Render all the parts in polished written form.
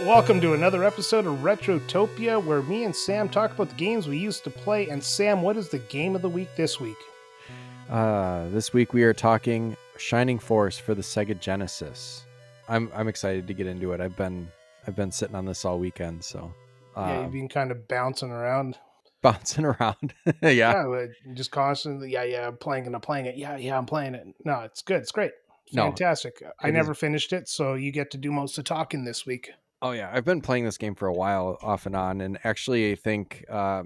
Welcome to another episode of Retrotopia, where me and Sam talk about the games we used to play. And Sam, what is the game of the week this week? This week we are talking Shining Force for the Sega Genesis. I'm excited to get into it. I've been sitting on this all weekend, so Yeah, you've been kind of bouncing around. bouncing around. Yeah, just constantly. Yeah, I'm playing it. I'm playing it. Yeah, I'm playing it. No, it's good. It's great. No, Fantastic. I it is. never finished it, so you get to do most of the talking this week. Oh yeah, I've been playing this game for a while, off and on, and actually, I think as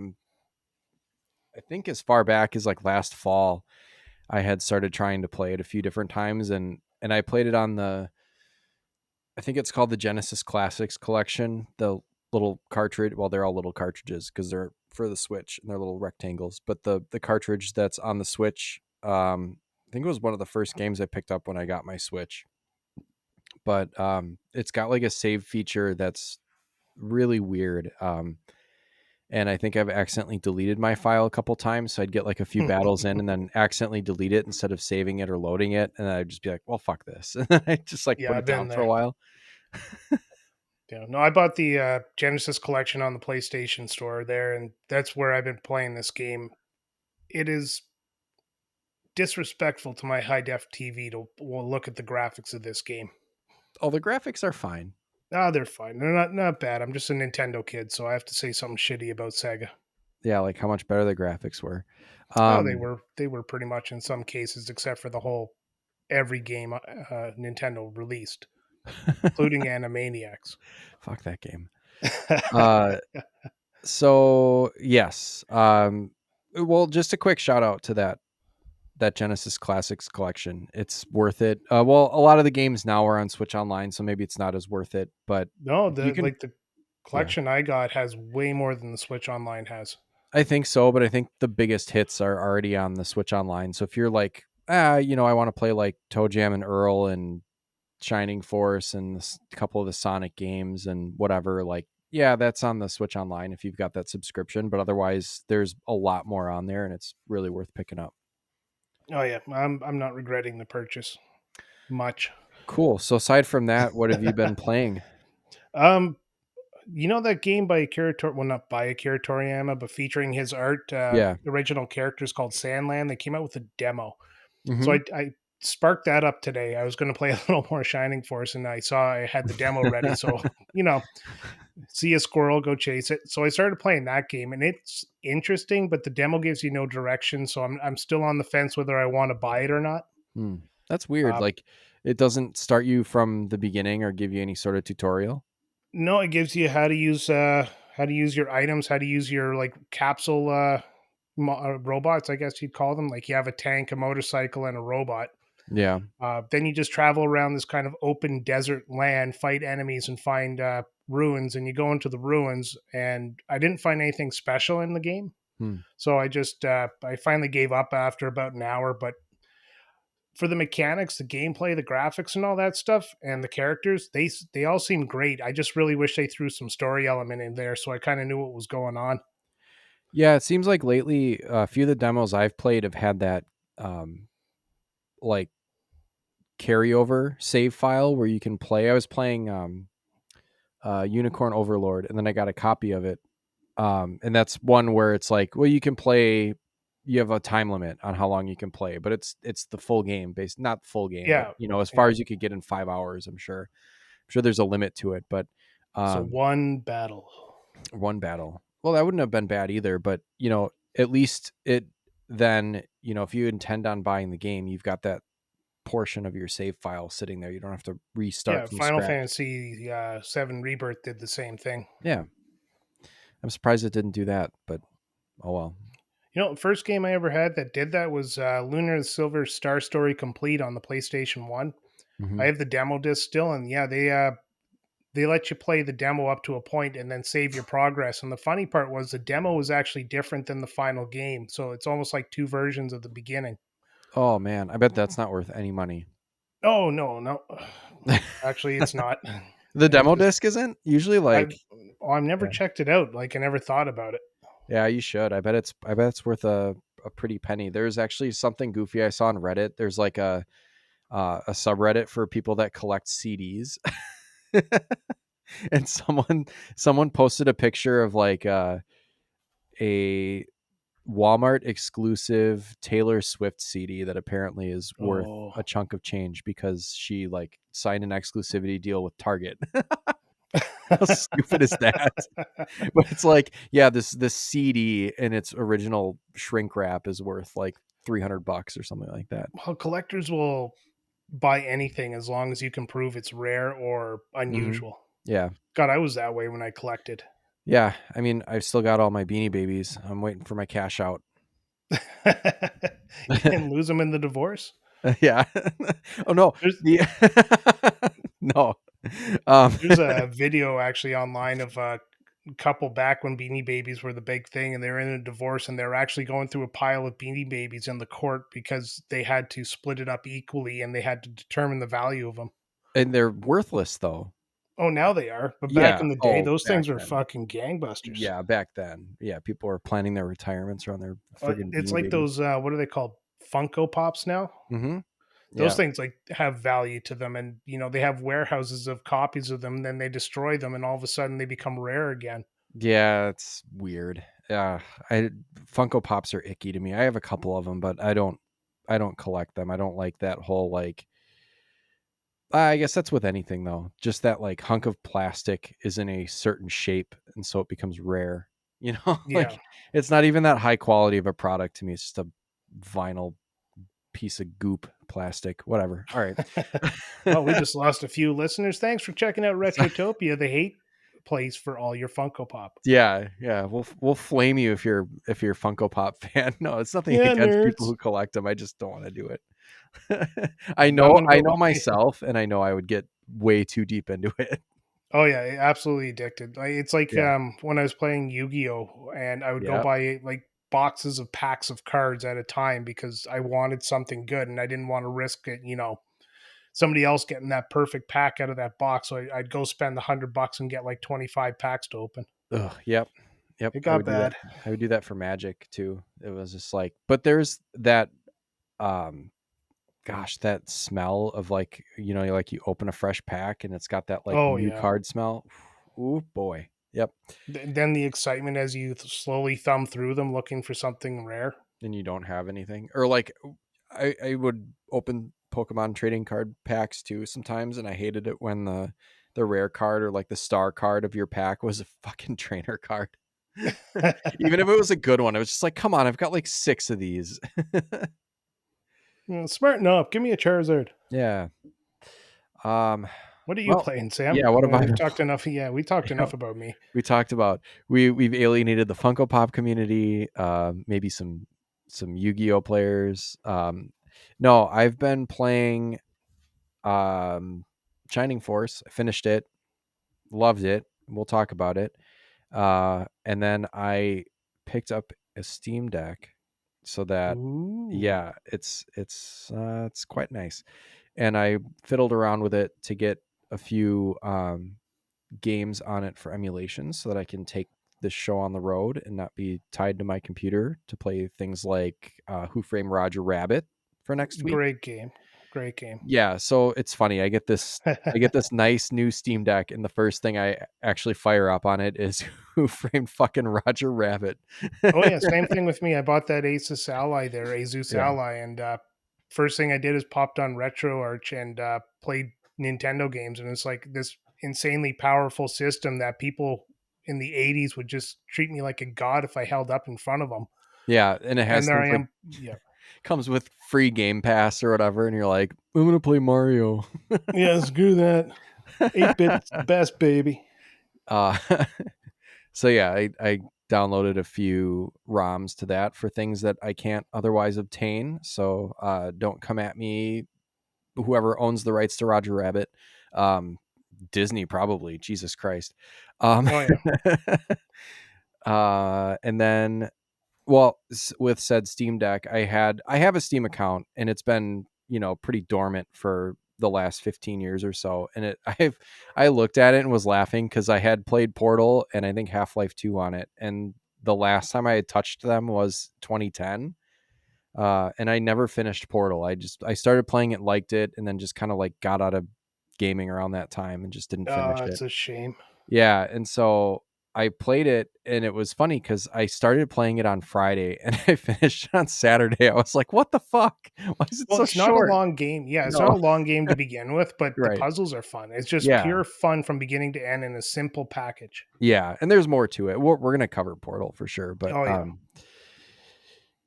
far back as like last fall, I had started trying to play it a few different times, and I played it on I think it's called the Genesis Classics Collection, the little cartridge. Well, they're all little cartridges because they're for the Switch and they're little rectangles. But the cartridge that's on the Switch, I think it was one of the first games I picked up when I got my Switch. But it's got like a save feature that's really weird. And I think I've accidentally deleted my file a couple times. So I'd get like a few battles in and then accidentally delete it instead of saving it or loading it. And I'd just be like, well, fuck this. And then I just like Yeah, put I've it been down for a there. while. Yeah, no, I bought the Genesis collection on the PlayStation Store there, and that's where I've been playing this game. It is disrespectful to my high def TV to look at the graphics of this game. Oh, the graphics are fine. Ah, they're fine. They're not bad. I'm just a Nintendo kid, so I have to say something shitty about Sega. Yeah, like how much better the graphics were. Oh, they were pretty much in some cases, except for the whole every game Nintendo released, including Animaniacs. Fuck that game. Uh, so yes. Well, just a quick shout out to that Genesis Classics collection. It's worth it. Well, a lot of the games now are on Switch Online, so maybe it's not as worth it. But No, if you can, the yeah, collection I got has way more than the Switch Online has. I think so. But I think the biggest hits are already on the Switch Online. So if you're like, I want to play like Toe Jam and Earl and Shining Force and a couple of the Sonic games and whatever, like, yeah, that's on the Switch Online if you've got that subscription. But otherwise, there's a lot more on there, and it's really worth picking up. Oh yeah, I'm not regretting the purchase much. Cool. So aside from that, what have you been playing? um, you know that game by Akira well, not by Akira Toriyama, but featuring his art, Yeah. original characters called Sandland. They came out with a demo, so Mm-hmm. I sparked that up today. I was going to play a little more Shining Force, and I saw I had the demo ready. So you know, see a squirrel, go chase it. So I started playing that game, and it's interesting, but the demo gives you no direction. So I'm still on the fence whether I want to buy it or not. That's weird. Uh, Like, it doesn't start you from the beginning or give you any sort of tutorial. no, it gives you how to use your items, how to use your like capsule robots, I guess you'd call them. Like you have a tank, a motorcycle, and a robot. Yeah. Then you just travel around this kind of open desert land, fight enemies, and find ruins. And you go into the ruins. And I didn't find anything special in the game, Hmm. so I finally gave up after about an hour. But for the mechanics, the gameplay, the graphics, and all that stuff, and the characters, they all seem great. I just really wish they threw some story element in there, so I kind of knew what was going on. Yeah, it seems like lately a few of the demos I've played have had that like carryover save file where you can play. I was playing Unicorn Overlord, and then I got a copy of it. And that's one where it's like, well, you can play. You have a time limit on how long you can play, but it's the full game, based not full game, but Yeah, as far yeah. as you could get in 5 hours. I'm sure there's a limit to it, but So um, one battle. one battle. Well, that wouldn't have been bad either, but at least it then if you intend on buying the game, you've got that portion of your save file sitting there. You don't have to restart Yeah, from Final scratch. Fantasy Seven Rebirth did the same thing. Yeah, I'm surprised it didn't do that, but oh well. The first game I ever had that did that was Lunar and Silver Star Story Complete on the PlayStation 1. I Hmm. have the demo disc still, and yeah, they let you play the demo up to a point and then save your progress. And the funny part was the demo was actually different than the final game, so it's almost like two versions of the beginning. Oh man, I bet that's not worth any money. Oh no, no, actually, it's not. The It's demo just disc isn't usually I've like. I've never Yeah, checked it out. Like I never thought about it. yeah, you should. I bet it's worth a pretty penny. There's actually something goofy I saw on Reddit. There's like a subreddit for people that collect CDs. And someone posted a picture of like a Walmart exclusive Taylor Swift CD that apparently is worth Oh, a chunk of change because she like signed an exclusivity deal with Target. How stupid is that? But it's like, yeah, this CD in its original shrink wrap is worth like $300 or something like that. well, collectors will buy anything as long as you can prove it's rare or Hmm. unusual. Yeah. God, I was that way when I collected. Yeah. I mean, I've still got all my Beanie Babies. I'm waiting for my cash out. You didn't lose them in the divorce. Yeah. Oh no. There's The no. Um there's a video actually online of a couple back when Beanie Babies were the big thing, and they were in a divorce, and they were actually going through a pile of Beanie Babies in the court because they had to split it up equally, and they had to determine the value of them. and they're worthless though. Oh, now they are, but back Yeah. in the day, Oh, those back things were then. fucking gangbusters. Yeah, back then. Yeah, people were planning their retirements around their friggin' It's Beanie like Babies. those what are they called? Funko Pops now. Mhm. Those Yeah. things like have value to them, and they have warehouses of copies of them. And then they destroy them, and all of a sudden they become rare again. Yeah, it's weird. Yeah, I Funko Pops are icky to me. I have a couple of them, but I don't collect them. I don't like that whole like I guess that's with anything though. Just that like hunk of plastic is in a certain shape and so it becomes rare. You know, Yeah. like it's not even that high quality of a product to me. It's just a vinyl piece of goop plastic, whatever. All right. Well, we just lost a few listeners. Thanks for checking out Retrotopia, the hate place for all your Funko Pop. Yeah, yeah, we'll flame you if you're a Funko Pop fan. No, it's nothing Yeah, against people nerds. who collect them. I just don't want to do it. I'm gonna I go know buy. myself, and I know I would get way too deep into it. Oh yeah, absolutely addicted. It's like Yeah, when I was playing Yu-Gi-Oh, and I would go yeah, buy like boxes of packs of cards at a time because I wanted something good and I didn't want to risk it. Somebody else getting that perfect pack out of that box. So I'd go spend $100 and get like 25 packs to open. ugh, yep, yep. It I got would do that. bad. I would do that for Magic too. It was just like, but there's that, um, gosh, that smell of like like you open a fresh pack and it's got that like Oh new yeah. card smell. Ooh boy, yep. Then the excitement as you slowly thumb through them looking for something rare. And you don't have anything, or like I would open Pokemon trading card packs too sometimes, and I hated it when the rare card or like the star card of your pack was a fucking trainer card. Even if it was a good one, it was just like, come on, I've got like six of these. Smarten up. Give me a Charizard. Yeah. Um. What are you Well, playing, Sam? yeah. What have I We've been talked enough. Yeah, we talked playing? enough about me. We talked about we've alienated the Funko Pop community. Maybe some Yu-Gi-Oh players. No, I've been playing um Shining Force. I finished it, loved it. We'll talk about it. And then I picked up a Steam Deck so that Ooh, yeah, it's quite nice. And I fiddled around with it to get a few games on it for emulation so that I can take this show on the road and not be tied to my computer to play things like Who Framed Roger Rabbit for next week. great game. Great game. Yeah, so it's funny. I get this nice new Steam Deck, and the first thing I actually fire up on it is Who Framed fucking Roger Rabbit. Oh yeah, same thing with me. I bought that Asus Ally there, Asus Yeah, Ally, and first thing I did is popped on RetroArch and played Nintendo games, and it's like this insanely powerful system that people in the '80s would just treat me like a god if I held up in front of them. yeah, and it And has there things I like am. Yeah, comes with free Game Pass or whatever, and you're like, I'm gonna play Mario. yeah, screw that. 8 bits best, baby. uh, so yeah, I downloaded a few ROMs to that for things that I can't otherwise obtain. So don't come at me, whoever owns the rights to Roger Rabbit. Disney, probably. Jesus Christ. Oh yeah. And then, well, with said Steam Deck, I have a Steam account, and it's been, pretty dormant for the last 15 years or so. And I looked at it and was laughing because I had played Portal and I think Half-Life 2 on it. And the last time I had touched them was 2010. And I never finished Portal. I started playing it, liked it, and then just kind of like got out of gaming around that time and just didn't finish Oh, it. it's a shame. Yeah, and so I played it, and it was funny because I started playing it on Friday and I finished it on Saturday. I was like, "What the fuck? Why is it Well, so it's not a short?" long game. Yeah, it's not No, a long game to begin with, but the right? puzzles are fun. It's just Yeah, pure fun from beginning to end in a simple package. yeah, and there's more to it. We're gonna cover Portal for sure, but Oh yeah.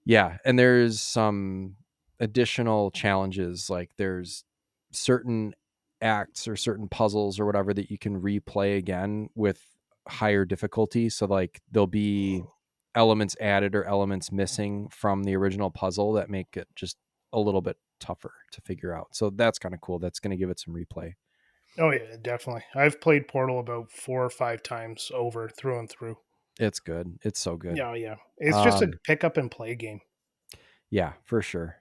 yeah, and there's some additional challenges. Like there's certain acts or certain puzzles or whatever that you can replay again with higher difficulty. So like there'll be elements added or elements missing from the original puzzle that make it just a little bit tougher to figure out. So that's kind of cool. That's going to give it some replay. Oh yeah, definitely. I've played Portal about 4 or 5 times over through and through. It's good. It's so good. Yeah, oh, yeah. It's just a Um, pick up and play game. yeah, for sure.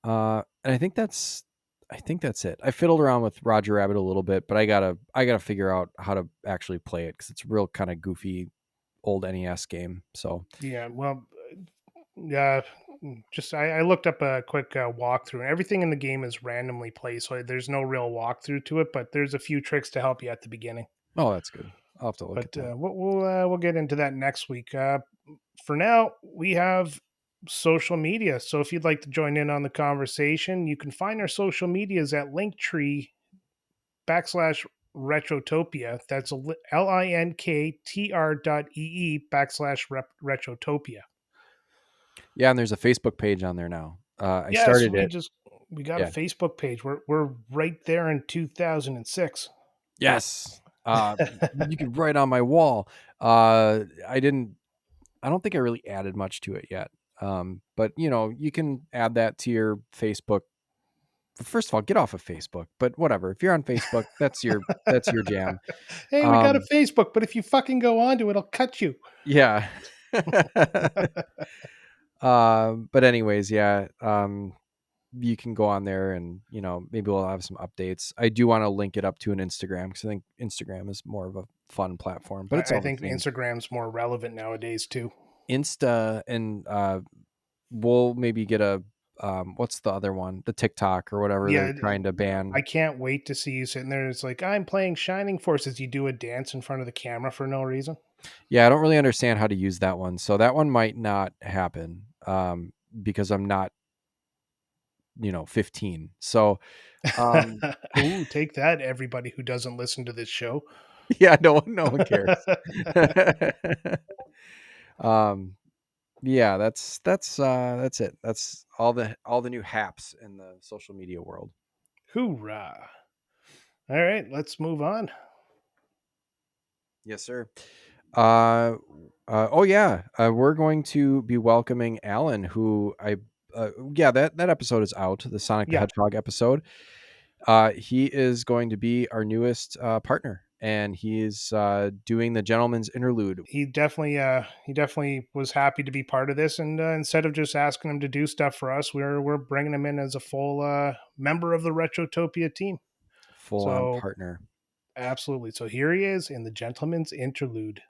And I think that's it. I fiddled around with Roger Rabbit a little bit, but I gotta figure out how to actually play it because it's a real kind of goofy old NES game. So Yeah, well, yeah. Just I looked up a quick walkthrough, and everything in the game is randomly placed, so there's no real walkthrough to it. But there's a few tricks to help you at the beginning. oh, that's good. I'll have to look at But that. we'll get into that next week. For now, we have social media. So if you'd like to join in on the conversation, you can find our social medias at Linktree backslash Retrotopia. That's linktr.ee /Retrotopia. Yeah, and there's a Facebook page on there now. I Yes, started it. we got a Yeah. Facebook page. We're right there in 2006. Yes. You could write on my wall. I didn't. I don't think I really added much to it yet. But you can add that to your Facebook. First of all, get off of Facebook, but whatever. If you're on Facebook, that's your jam. Hey, we got a Um, Facebook, but if you fucking go on to it, it'll cut you. yeah. But anyways, yeah. You can go on there and maybe we'll have some updates. I do want to link it up to an Instagram because I think Instagram is more of a fun platform, but it's I all the think same. Instagram's more relevant nowadays too. Insta and we'll maybe get a what's the other one? The TikTok or whatever Yeah, they're trying to ban. I can't wait to see you sitting there. It's like I'm playing Shining Forces. You do a dance in front of the camera for no reason. Yeah, I don't really understand how to use that one. So that one might not happen because I'm not, 15. So um Ooh, take that, everybody who doesn't listen to this show. yeah, no one cares. um yeah, that's it. That's all the new haps in the social media world. Hoorah! All right, let's move on. Yes, sir. Uh, oh yeah, we're going to be welcoming Alan, who yeah, that episode is out, the Sonic the Yeah, Hedgehog episode. He is going to be our newest partner, and he's doing the Gentleman's Interlude. he definitely was happy to be part of this. And instead of just asking him to do stuff for us, we're bringing him in as a full member of the Retrotopia team. Full on So partner. absolutely. So here he is in the Gentleman's Interlude.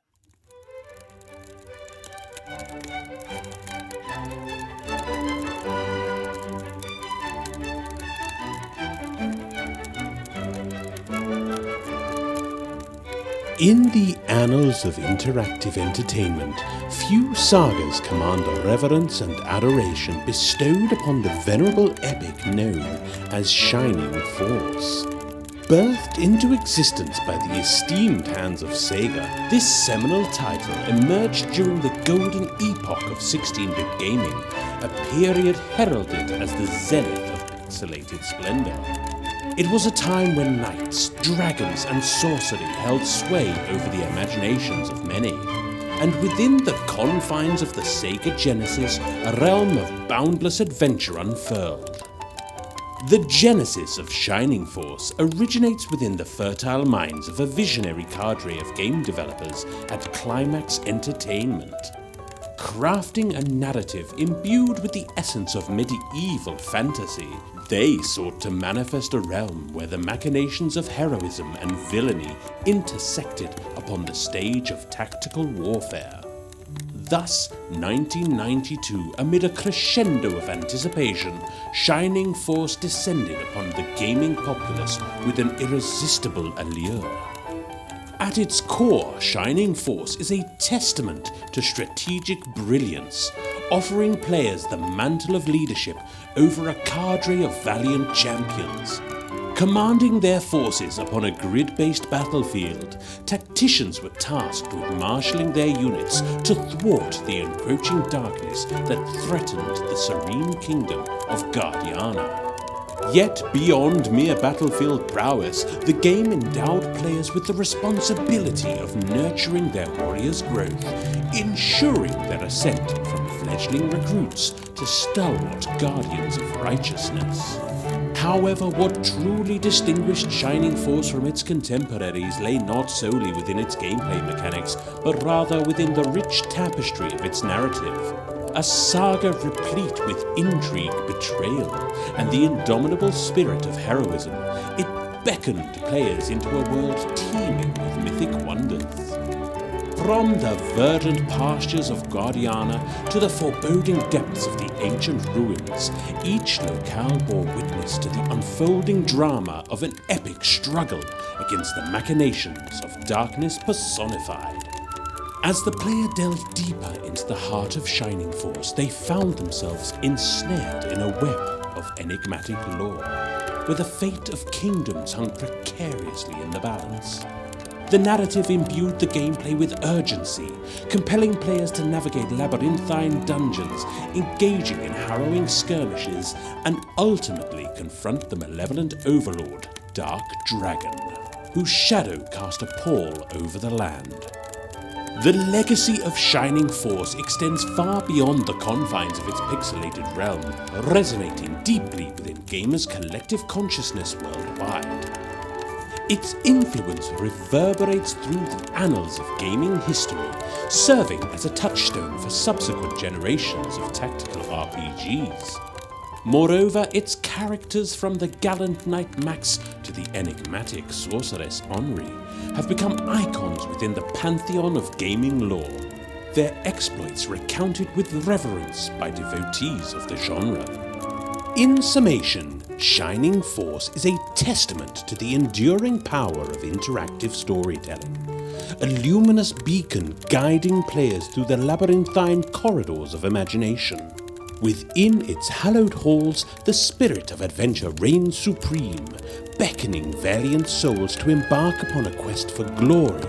In the annals of interactive entertainment, few sagas command the reverence and adoration bestowed upon the venerable epic known as Shining Force. Birthed into existence by the esteemed hands of Sega, this seminal title emerged during the golden epoch of 16-bit gaming, a period heralded as the zenith of pixelated splendor. It was a time when knights, dragons, and sorcery held sway over the imaginations of many. and within the confines of the Sega Genesis, a realm of boundless adventure unfurled. The genesis of Shining Force originates within the fertile minds of a visionary cadre of game developers at Climax Entertainment. Crafting a narrative imbued with the essence of medieval fantasy, they sought to manifest a realm where the machinations of heroism and villainy intersected upon the stage of tactical warfare. Thus, 1992, amid a crescendo of anticipation, Shining Force descended upon the gaming populace with an irresistible allure. At its core, Shining Force is a testament to strategic brilliance, offering players the mantle of leadership over a cadre of valiant champions. Commanding their forces upon a grid-based battlefield, tacticians were tasked with marshalling their units to thwart the encroaching darkness that threatened the serene kingdom of Guardiana. Yet, beyond mere battlefield prowess, the game endowed players with the responsibility of nurturing their warriors' growth, ensuring their ascent from fledgling recruits to stalwart guardians of righteousness. However, what truly distinguished Shining Force from its contemporaries lay not solely within its gameplay mechanics, but rather within the rich tapestry of its narrative. A saga replete with intrigue, betrayal, and the indomitable spirit of heroism, it beckoned players into a world teeming with mythic wonders. From the verdant pastures of Guardiana to the foreboding depths of the ancient ruins, each locale bore witness to the unfolding drama of an epic struggle against the machinations of darkness personified. As the player delved deeper into the heart of Shining Force, they found themselves ensnared in a web of enigmatic lore, where the fate of kingdoms hung precariously in the balance. The narrative imbued the gameplay with urgency, compelling players to navigate labyrinthine dungeons, engaging in harrowing skirmishes, and ultimately confront the malevolent overlord, Dark Dragon, whose shadow cast a pall over the land. The legacy of Shining Force extends far beyond the confines of its pixelated realm, resonating deeply within gamers' collective consciousness worldwide. Its influence reverberates through the annals of gaming history, serving as a touchstone for subsequent generations of tactical RPGs. Moreover, its characters from the gallant knight Max to the enigmatic sorceress Henri have become icons within the pantheon of gaming lore, their exploits recounted with reverence by devotees of the genre. In summation, Shining Force is a testament to the enduring power of interactive storytelling, a luminous beacon guiding players through the labyrinthine corridors of imagination. Within its hallowed halls, the spirit of adventure reigns supreme, beckoning valiant souls to embark upon a quest for glory,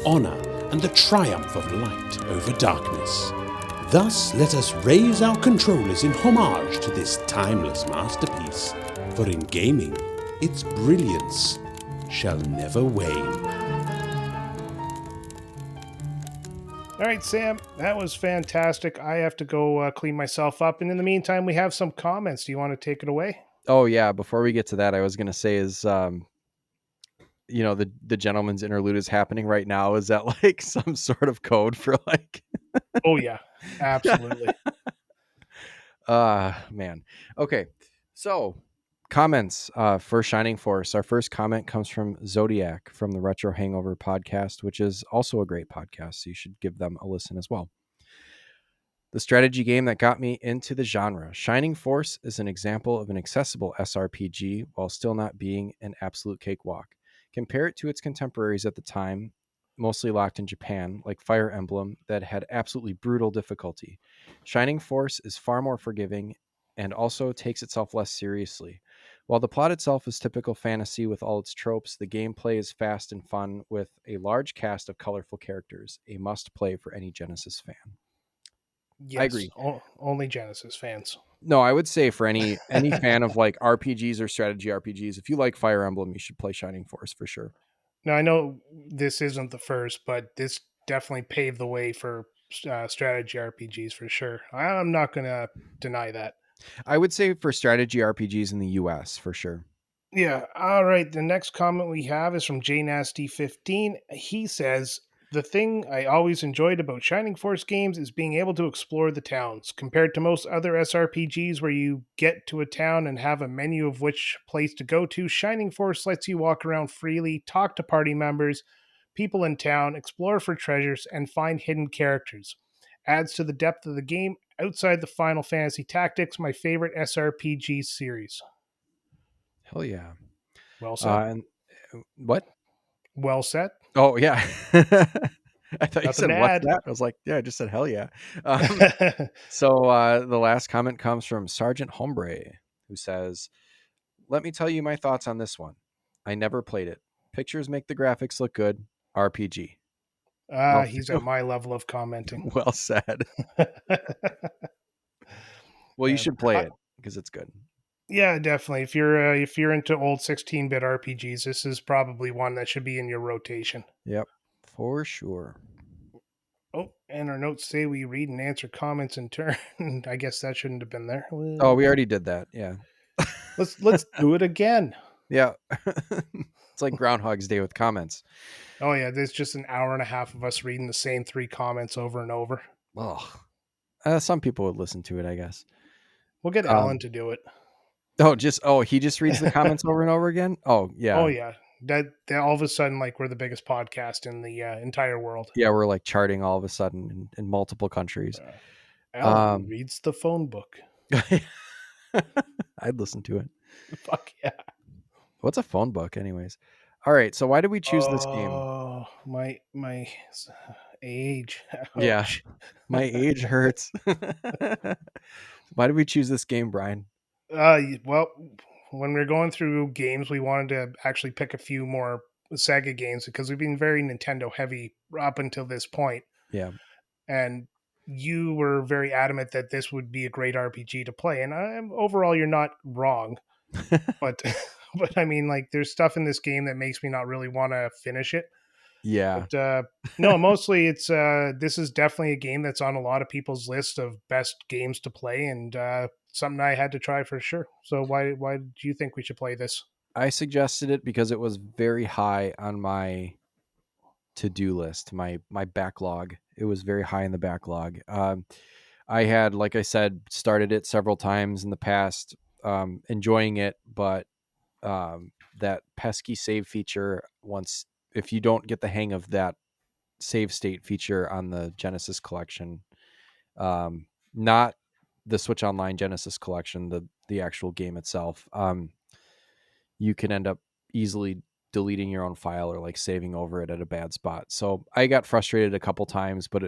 honor, and the triumph of light over darkness. Thus, let us raise our controllers in homage to this timeless masterpiece, for in gaming, its brilliance shall never wane. All right, Sam, that was fantastic. I have to go clean myself up. And in the meantime, we have some comments. Do you want to take it away? Oh yeah, before we get to that, I was going to say is the gentleman's interlude is happening right now. Is that like some sort of code for like Oh, yeah, absolutely. man. Okay. So, comments for Shining Force. Our first comment comes from Zodiac from the Retro Hangover podcast, which is also a great podcast, so you should give them a listen as well. The strategy game that got me into the genre. Shining Force is an example of an accessible SRPG while still not being an absolute cakewalk. Compare it to its contemporaries at the time, mostly locked in Japan, like Fire Emblem, that had absolutely brutal difficulty. Shining Force is far more forgiving and also takes itself less seriously. While the plot itself is typical fantasy with all its tropes, the gameplay is fast and fun with a large cast of colorful characters, a must-play for any Genesis fan. Yes, I agree. Only Genesis fans. No, I would say for any fan of like RPGs or strategy RPGs, if you like Fire Emblem, you should play Shining Force for sure. Now, I know this isn't the first, but this definitely paved the way for strategy RPGs for sure. I'm not going to deny that. I would say for strategy RPGs in the US for sure. Yeah. All right. The next comment we have is from JNasty15. He says, the thing I always enjoyed about Shining Force games is being able to explore the towns. Compared to most other SRPGs where you get to a town and have a menu of which place to go to, Shining Force lets you walk around freely, talk to party members, people in town, explore for treasures, and find hidden characters. Adds to the depth of the game outside the Final Fantasy Tactics, my favorite SRPG series. Hell yeah. Well said. And what? Well said. Oh yeah. I thought you Nothing said to what's add. that? I was like, yeah, I just said hell yeah. So the last comment comes from Sergeant Hombre, who says, "Let me tell you my thoughts on this one. I never played it. Pictures make the graphics look good. RPG. Well, He's at my level of commenting. well said. Well, you Yeah, should play it because it's good. yeah, definitely. If you're into old 16-bit RPGs, this is probably one that should be in your rotation. Yep, for sure. Oh, and our notes say we read and answer comments in turn. I guess that shouldn't have been there. Oh, we already did that. Yeah. Let's do it again. Yeah. It's like Groundhog's Day with comments. Oh yeah, there's just an hour and a half of us reading the same 3 comments over and over. Oh, some people would listen to it, I guess. We'll get Alan to do it. He just reads the comments over and over again. Oh yeah. Oh yeah. That all of a sudden, like, we're the biggest podcast in the entire world. Yeah, we're like charting all of a sudden in multiple countries. Alan reads the phone book. I'd listen to it. Fuck yeah. What's a phone book, anyways? All right, so why did we choose this game? Oh, my age. Yeah, Ouch. my age hurts. Why did we choose this game, Brian? Well, when we are going through games, we wanted to actually pick a few more Sega games because we've been very Nintendo heavy up until this point. Yeah. And you were very adamant that this would be a great RPG to play. And overall, you're not wrong. But but I mean, like, there's stuff in this game that makes me not really want to finish it. Yeah. But no, mostly it's this is definitely a game that's on a lot of people's list of best games to play, and something I had to try for sure. So why do you think we should play this? I suggested it because it was very high on my to-do list, my backlog. It was very high in the backlog. I had, like I said, started it several times in the past, enjoying it, but that pesky save feature, once if you don't get the hang of that save state feature on the Genesis collection, not the Switch Online Genesis collection, the actual game itself, you can end up easily deleting your own file or like saving over it at a bad spot. So I got frustrated a couple times, but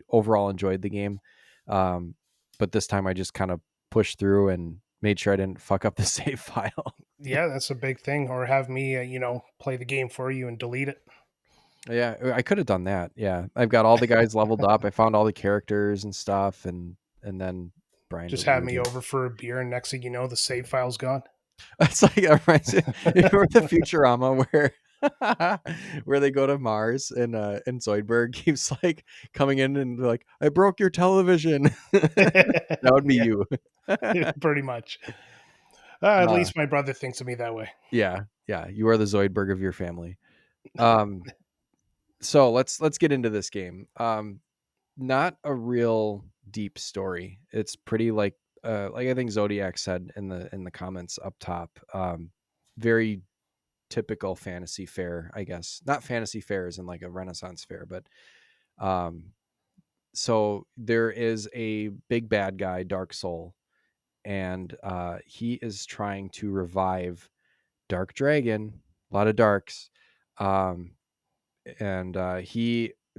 overall enjoyed the game. But this time I just kind of pushed through and made sure I didn't fuck up the save file. Yeah, that's a big thing. Or have me, play the game for you and delete it. Yeah, I could have done that. Yeah, I've got all the guys leveled up. I found all the characters and stuff, and then Brian Just have deleted me it. over for a beer, and next thing you know, the save file's gone. It's like remember the Futurama where they go to Mars and Zoidberg keeps like coming in and like, I broke your television. That would be Yeah, you. pretty much. At least my brother thinks of me that way. Yeah, you are the Zoidberg of your family. So let's get into this game. Not a real deep story. It's pretty like I think Zodiac said in the comments up top. Very typical fantasy fair, I guess. Not fantasy fairs in like a Renaissance fair, but so there is a big bad guy, Dark Soul, and he is trying to revive Dark Dragon, a lot of darks. And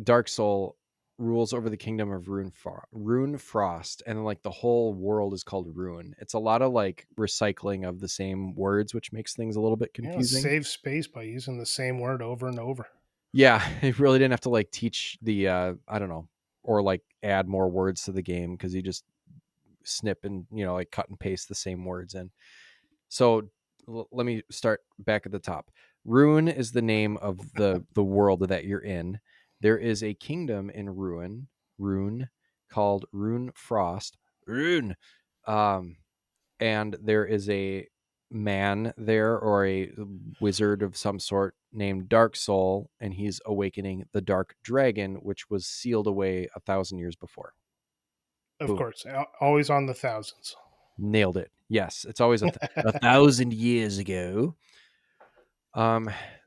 Dark Soul rules over the kingdom of Rune Frost, and like the whole world is called Rune. It's a lot of like recycling of the same words, which makes things a little bit confusing. Save space by using the same word over and over. Yeah, it really didn't have to like teach the I don't know, or like add more words to the game, because you just snip and like cut and paste the same words in. So let me start back at the top. Rune is the name of the world that you're in, there is a kingdom in Rune, called Rune Frost. Rune. Um, and there is a man there, or a wizard of some sort, named Dark Soul, and he's awakening the Dark Dragon, which was sealed away 1,000 years before. Of Boom. course, always on the thousands. Nailed it. Yes, it's always 1,000 years ago.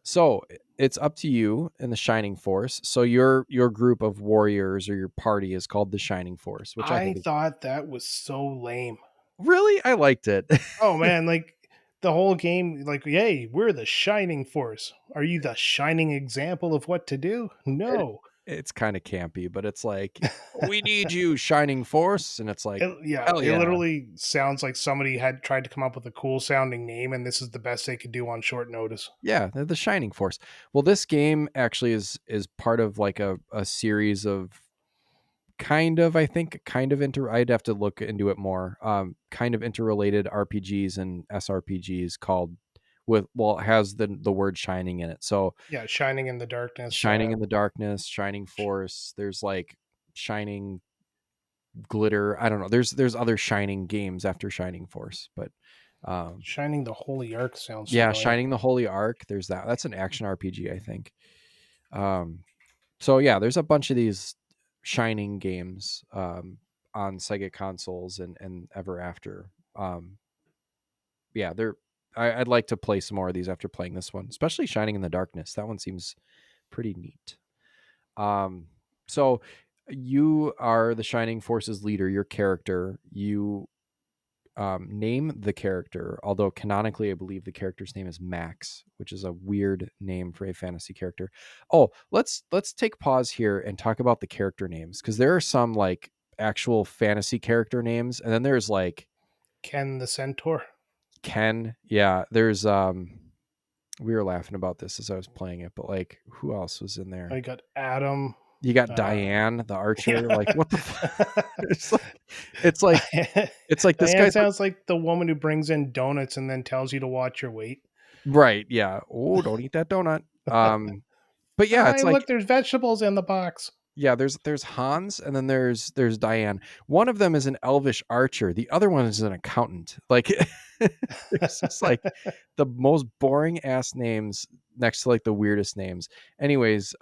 So it's up to you in the Shining Force. So your group of warriors, or your party, is called the Shining Force, which I I think is thought that was so lame. really, I liked it. Oh man, like the whole game, like, yay, we're the shining force. Are you the shining example of what to do? it, No. it's kind of campy, but it's like, we need you, Shining Force, and it's like, Yeah, hell it yeah, literally sounds like somebody had tried to come up with a cool sounding name, and this is the best they could do on short notice. yeah, they're the Shining Force. Well, this game actually is part of like a series of, kind of, I think, kind of I'd have to look into it more. Kind of interrelated RPGs and SRPGs called, with, well, it has the word shining in it. So Yeah, shining in the darkness. Shining in the Darkness, Shining Force. There's like Shining Glitter. I don't know. There's other Shining games after Shining Force, but um, Shining the Holy Ark sounds yeah, familiar. Shining the Holy Ark. There's that. That's an action RPG, I think. Um, so yeah, there's a bunch of these Shining games on Sega consoles and ever after. Yeah, they're. I'd like to play some more of these after playing this one, especially Shining in the Darkness. That one seems pretty neat. Um, so you are the Shining Force's leader, your character. You name the character, although canonically I believe the character's name is Max, which is a weird name for a fantasy character. Oh, let's take pause here and talk about the character names, because there are some like actual fantasy character names, and then there's like Ken the Centaur. Ken. Yeah, there's we were laughing about this as I was playing it, but like, who else was in there? I got Adam. You got Uh, Diane, the archer. yeah. Like, what the it's like, it's like it's like this Diane guy's like, sounds like the woman who brings in donuts and then tells you to watch your weight. right, yeah. Oh, don't eat that donut. But Oh, yeah, it's hey, look, like, there's vegetables in the box. yeah, there's Hans, and then there's Diane. One of them is an elvish archer. The other one is an accountant. Like, it's just like the most boring ass names next to like the weirdest names. Anyways,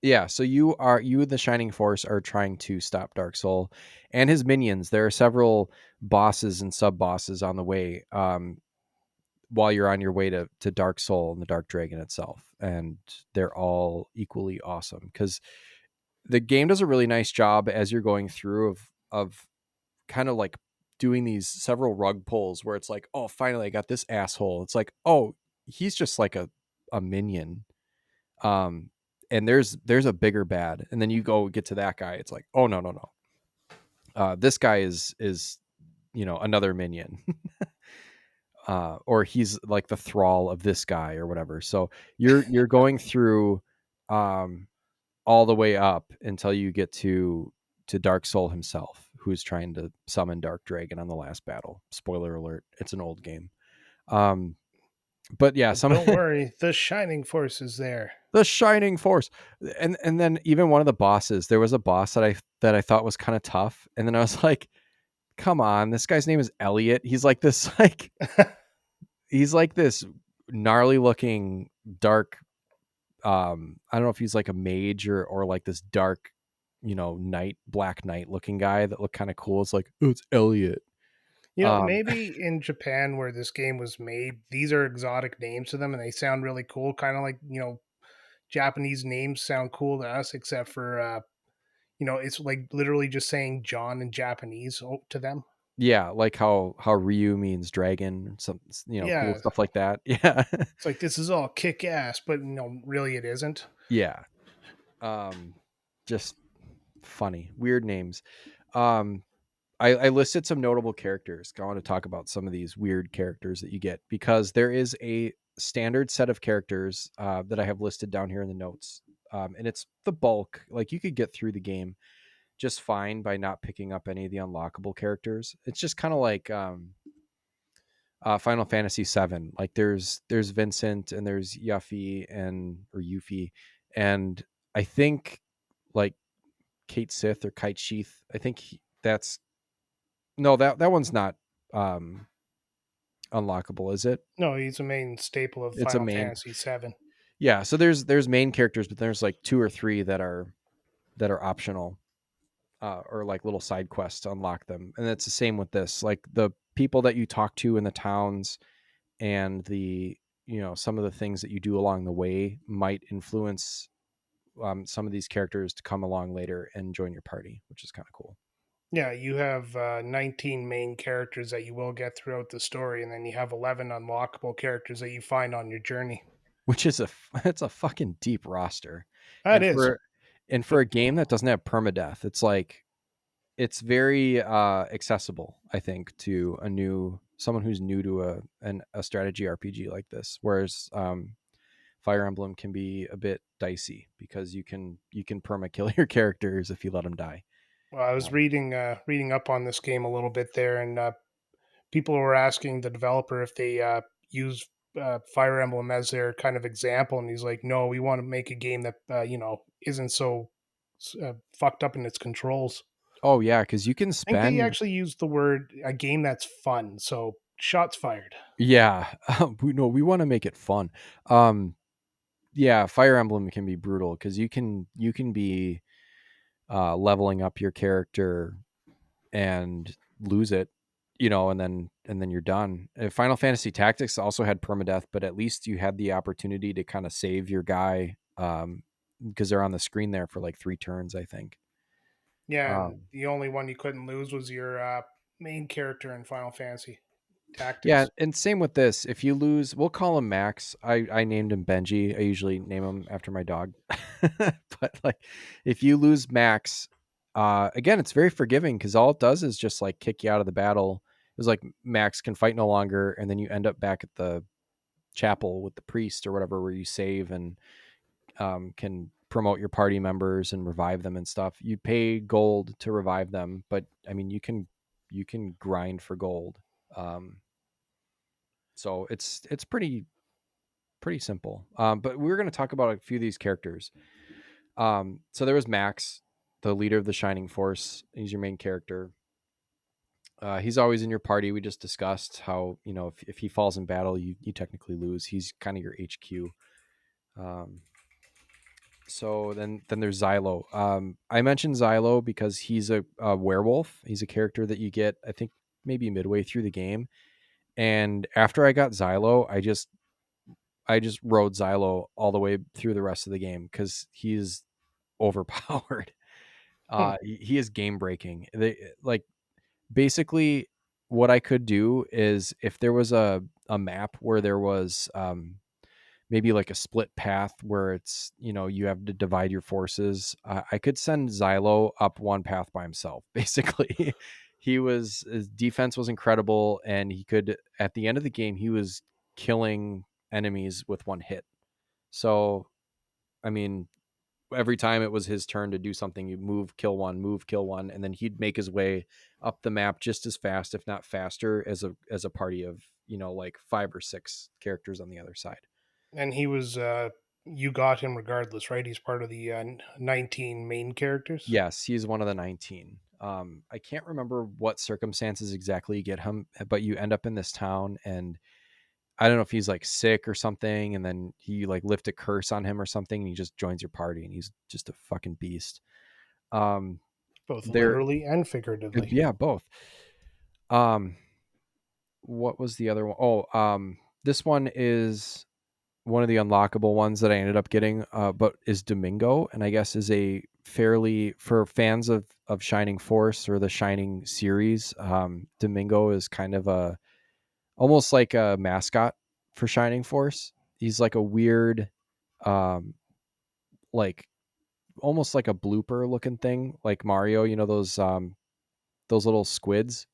yeah, so you, the Shining Force, are trying to stop Dark Soul and his minions. There are several bosses and sub bosses on the way. While you're on your way to Dark Soul and the Dark Dragon itself, and they're all equally awesome, because the game does a really nice job as you're going through of kind of like doing these several rug pulls where it's like, oh, finally I got this asshole. It's like, oh, he's just like a minion. um and there's a bigger bad, and then you go get to that guy, it's like, oh, no, no, no, this guy is another minion. Or he's like the thrall of this guy or whatever. So you're going through um all the way up until you get to Dark Soul himself, who's trying to summon Dark Dragon on the last battle. Spoiler alert, it's an old game. um but yeah, But some don't worry, the shining force is there. the Shining Force. And then even one of the bosses, there was a boss that I thought was kind of tough, and then I was like, come on, this guy's name is Elliot. He's like this like he's like this gnarly looking dark, I don't know if he's like a mage or like this dark, black knight looking guy that looked kind of cool. It's like, oh, it's Elliot. um Maybe in Japan where this game was made, these are exotic names to them and they sound really cool, kind of like, Japanese names sound cool to us, except for it's like literally just saying John in Japanese to them. yeah, like how Ryu means dragon, some cool Yeah, stuff like that. Yeah. it's like this is all kick ass, but really it isn't. Yeah. um just funny weird names. um I listed some notable characters. I want to talk about some of these weird characters that you get, because there is a standard set of characters that I have listed down here in the notes. And it's the bulk. Like, you could get through the game just fine by not picking up any of the unlockable characters. It's just kind of like Final Fantasy VII. Like, there's Vincent, and there's Yuffie, or Yuffie, And I think like Kate Sith or Kite Sheath, I think that's no, that one's not um unlockable, is it? No, he's a main staple of It's a Final main. Fantasy VII. Yeah, so there's main characters, but there's like two or three that are optional, or like little side quests to unlock them. And it's the same with this. Like the people that you talk to in the towns and the some of the things that you do along the way might influence some of these characters to come along later and join your party, which is kind of cool. Yeah, you have 19 main characters that you will get throughout the story, and then you have 11 unlockable characters that you find on your journey. Which is it's a fucking deep roster, That and is. for a game that doesn't have permadeath, it's like it's very accessible, I think, to someone who's new to a strategy RPG like this. Whereas Fire Emblem can be a bit dicey because you can perma kill your characters if you let them die. Well, I was reading up on this game a little bit there, and people were asking the developer if they use Fire Emblem as their kind of example, and he's like, "No, we want to make a game that isn't so fucked up in its controls." Oh yeah, because you can I think they spend. actually used the word a game that's fun. So shots fired. Yeah, we want to make it fun. Um, yeah, Fire Emblem can be brutal because you can be leveling up your character and lose it, and then you're done. Final Fantasy Tactics also had permadeath, but at least you had the opportunity to kind of save your guy, because they're on the screen there for like 3 turns, I think. Yeah, and Um, the only one you couldn't lose was your main character in Final Fantasy yeah, Tactics. and same with this. If you lose, we'll call him Max. I named him Benji. I usually name him after my dog. But like, if you lose Max, again, it's very forgiving because all it does is just like kick you out of the battle. It was like Max can fight no longer, and then you end up back at the chapel with the priest or whatever, where you save and can promote your party members and revive them and stuff. You pay gold to revive them, but I mean, you can grind for gold. Um, so it's pretty simple. But we were going to talk about a few of these characters. So there was Max, the leader of the Shining Force. He's your main character. He's always in your party. We just discussed how if he falls in battle, you technically lose. He's kind of your HQ. Um, so then there's Xylo. I mentioned Xylo because he's a werewolf. He's a character that you get, I think, maybe midway through the game. And after I got Xylo, I just rode Xylo all the way through the rest of the game because he's overpowered. Hmm. He is game breaking. They like basically what I could do is if there was a map where there was maybe like a split path where it's you have to divide your forces. I could send Xylo up one path by himself. Basically, his defense was incredible, and he could at the end of the game he was killing enemies with one hit. So I mean, every time it was his turn to do something, you move, kill one, and then he'd make his way up the map just as fast, if not faster, as a party of like 5 or 6 characters on the other side. And he was you got him regardless, right? He's part of the 19 main characters. Yes, he's one of the 19. I can't remember what circumstances exactly you get him, but you end up in this town, and I don't know if he's like sick or something, and then he like lift a curse on him or something, and he just joins your party, and he's just a fucking beast. Um, Both there, literally and figuratively. yeah, both. Um, what was the other one? Oh, this one is one of the unlockable ones that I ended up getting, but is Domingo, and I guess is a fairly for fans of Shining Force or the Shining series. Domingo is kind of a almost like a mascot for Shining Force. He's like a weird, like almost like a blooper looking thing, like Mario. You know those little squids.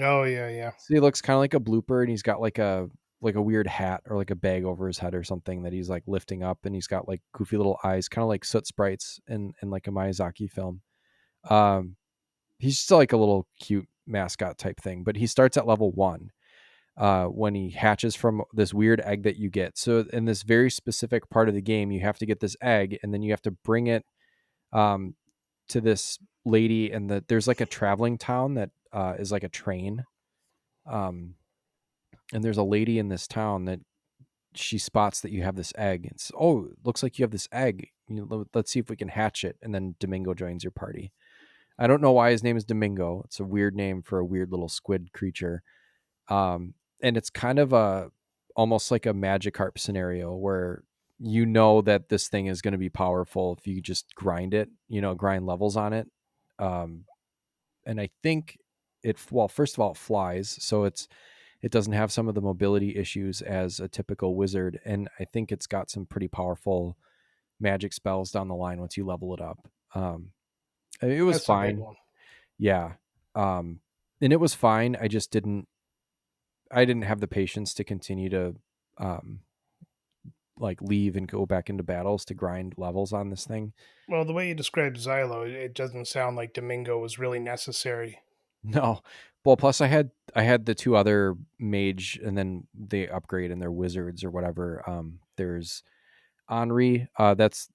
Oh yeah, yeah. So he looks kind of like a blooper, and he's got like a weird hat or like a bag over his head or something that he's like lifting up, and he's got like goofy little eyes, kind of like soot sprites in like a Miyazaki film. Um, he's still like a little cute mascot type thing, but he starts at level 1. when he hatches from this weird egg that you get. So in this very specific part of the game, you have to get this egg, and then you have to bring it um, to this lady, and there's like a traveling town that is like a train. Um, and there's a lady in this town that she spots that you have this egg. It's, oh, it looks like you have this egg. Let's see if we can hatch it. And then Domingo joins your party. I don't know why his name is Domingo. It's a weird name for a weird little squid creature. And it's kind of almost like a Magikarp scenario where you know that this thing is going to be powerful if you just grind it, grind levels on it. Um, and I think first of all, it flies, so it doesn't have some of the mobility issues as a typical wizard, and I think it's got some pretty powerful magic spells down the line once you level it up. It was That's a big fine, one. yeah, and it was fine. I didn't have the patience to continue to um, like leave and go back into battles to grind levels on this thing. Well, the way you described Xylo, it doesn't sound like Domingo was really necessary. No. Well, plus I had the two other mage, and then they upgrade and they're wizards or whatever. There's Henri. That's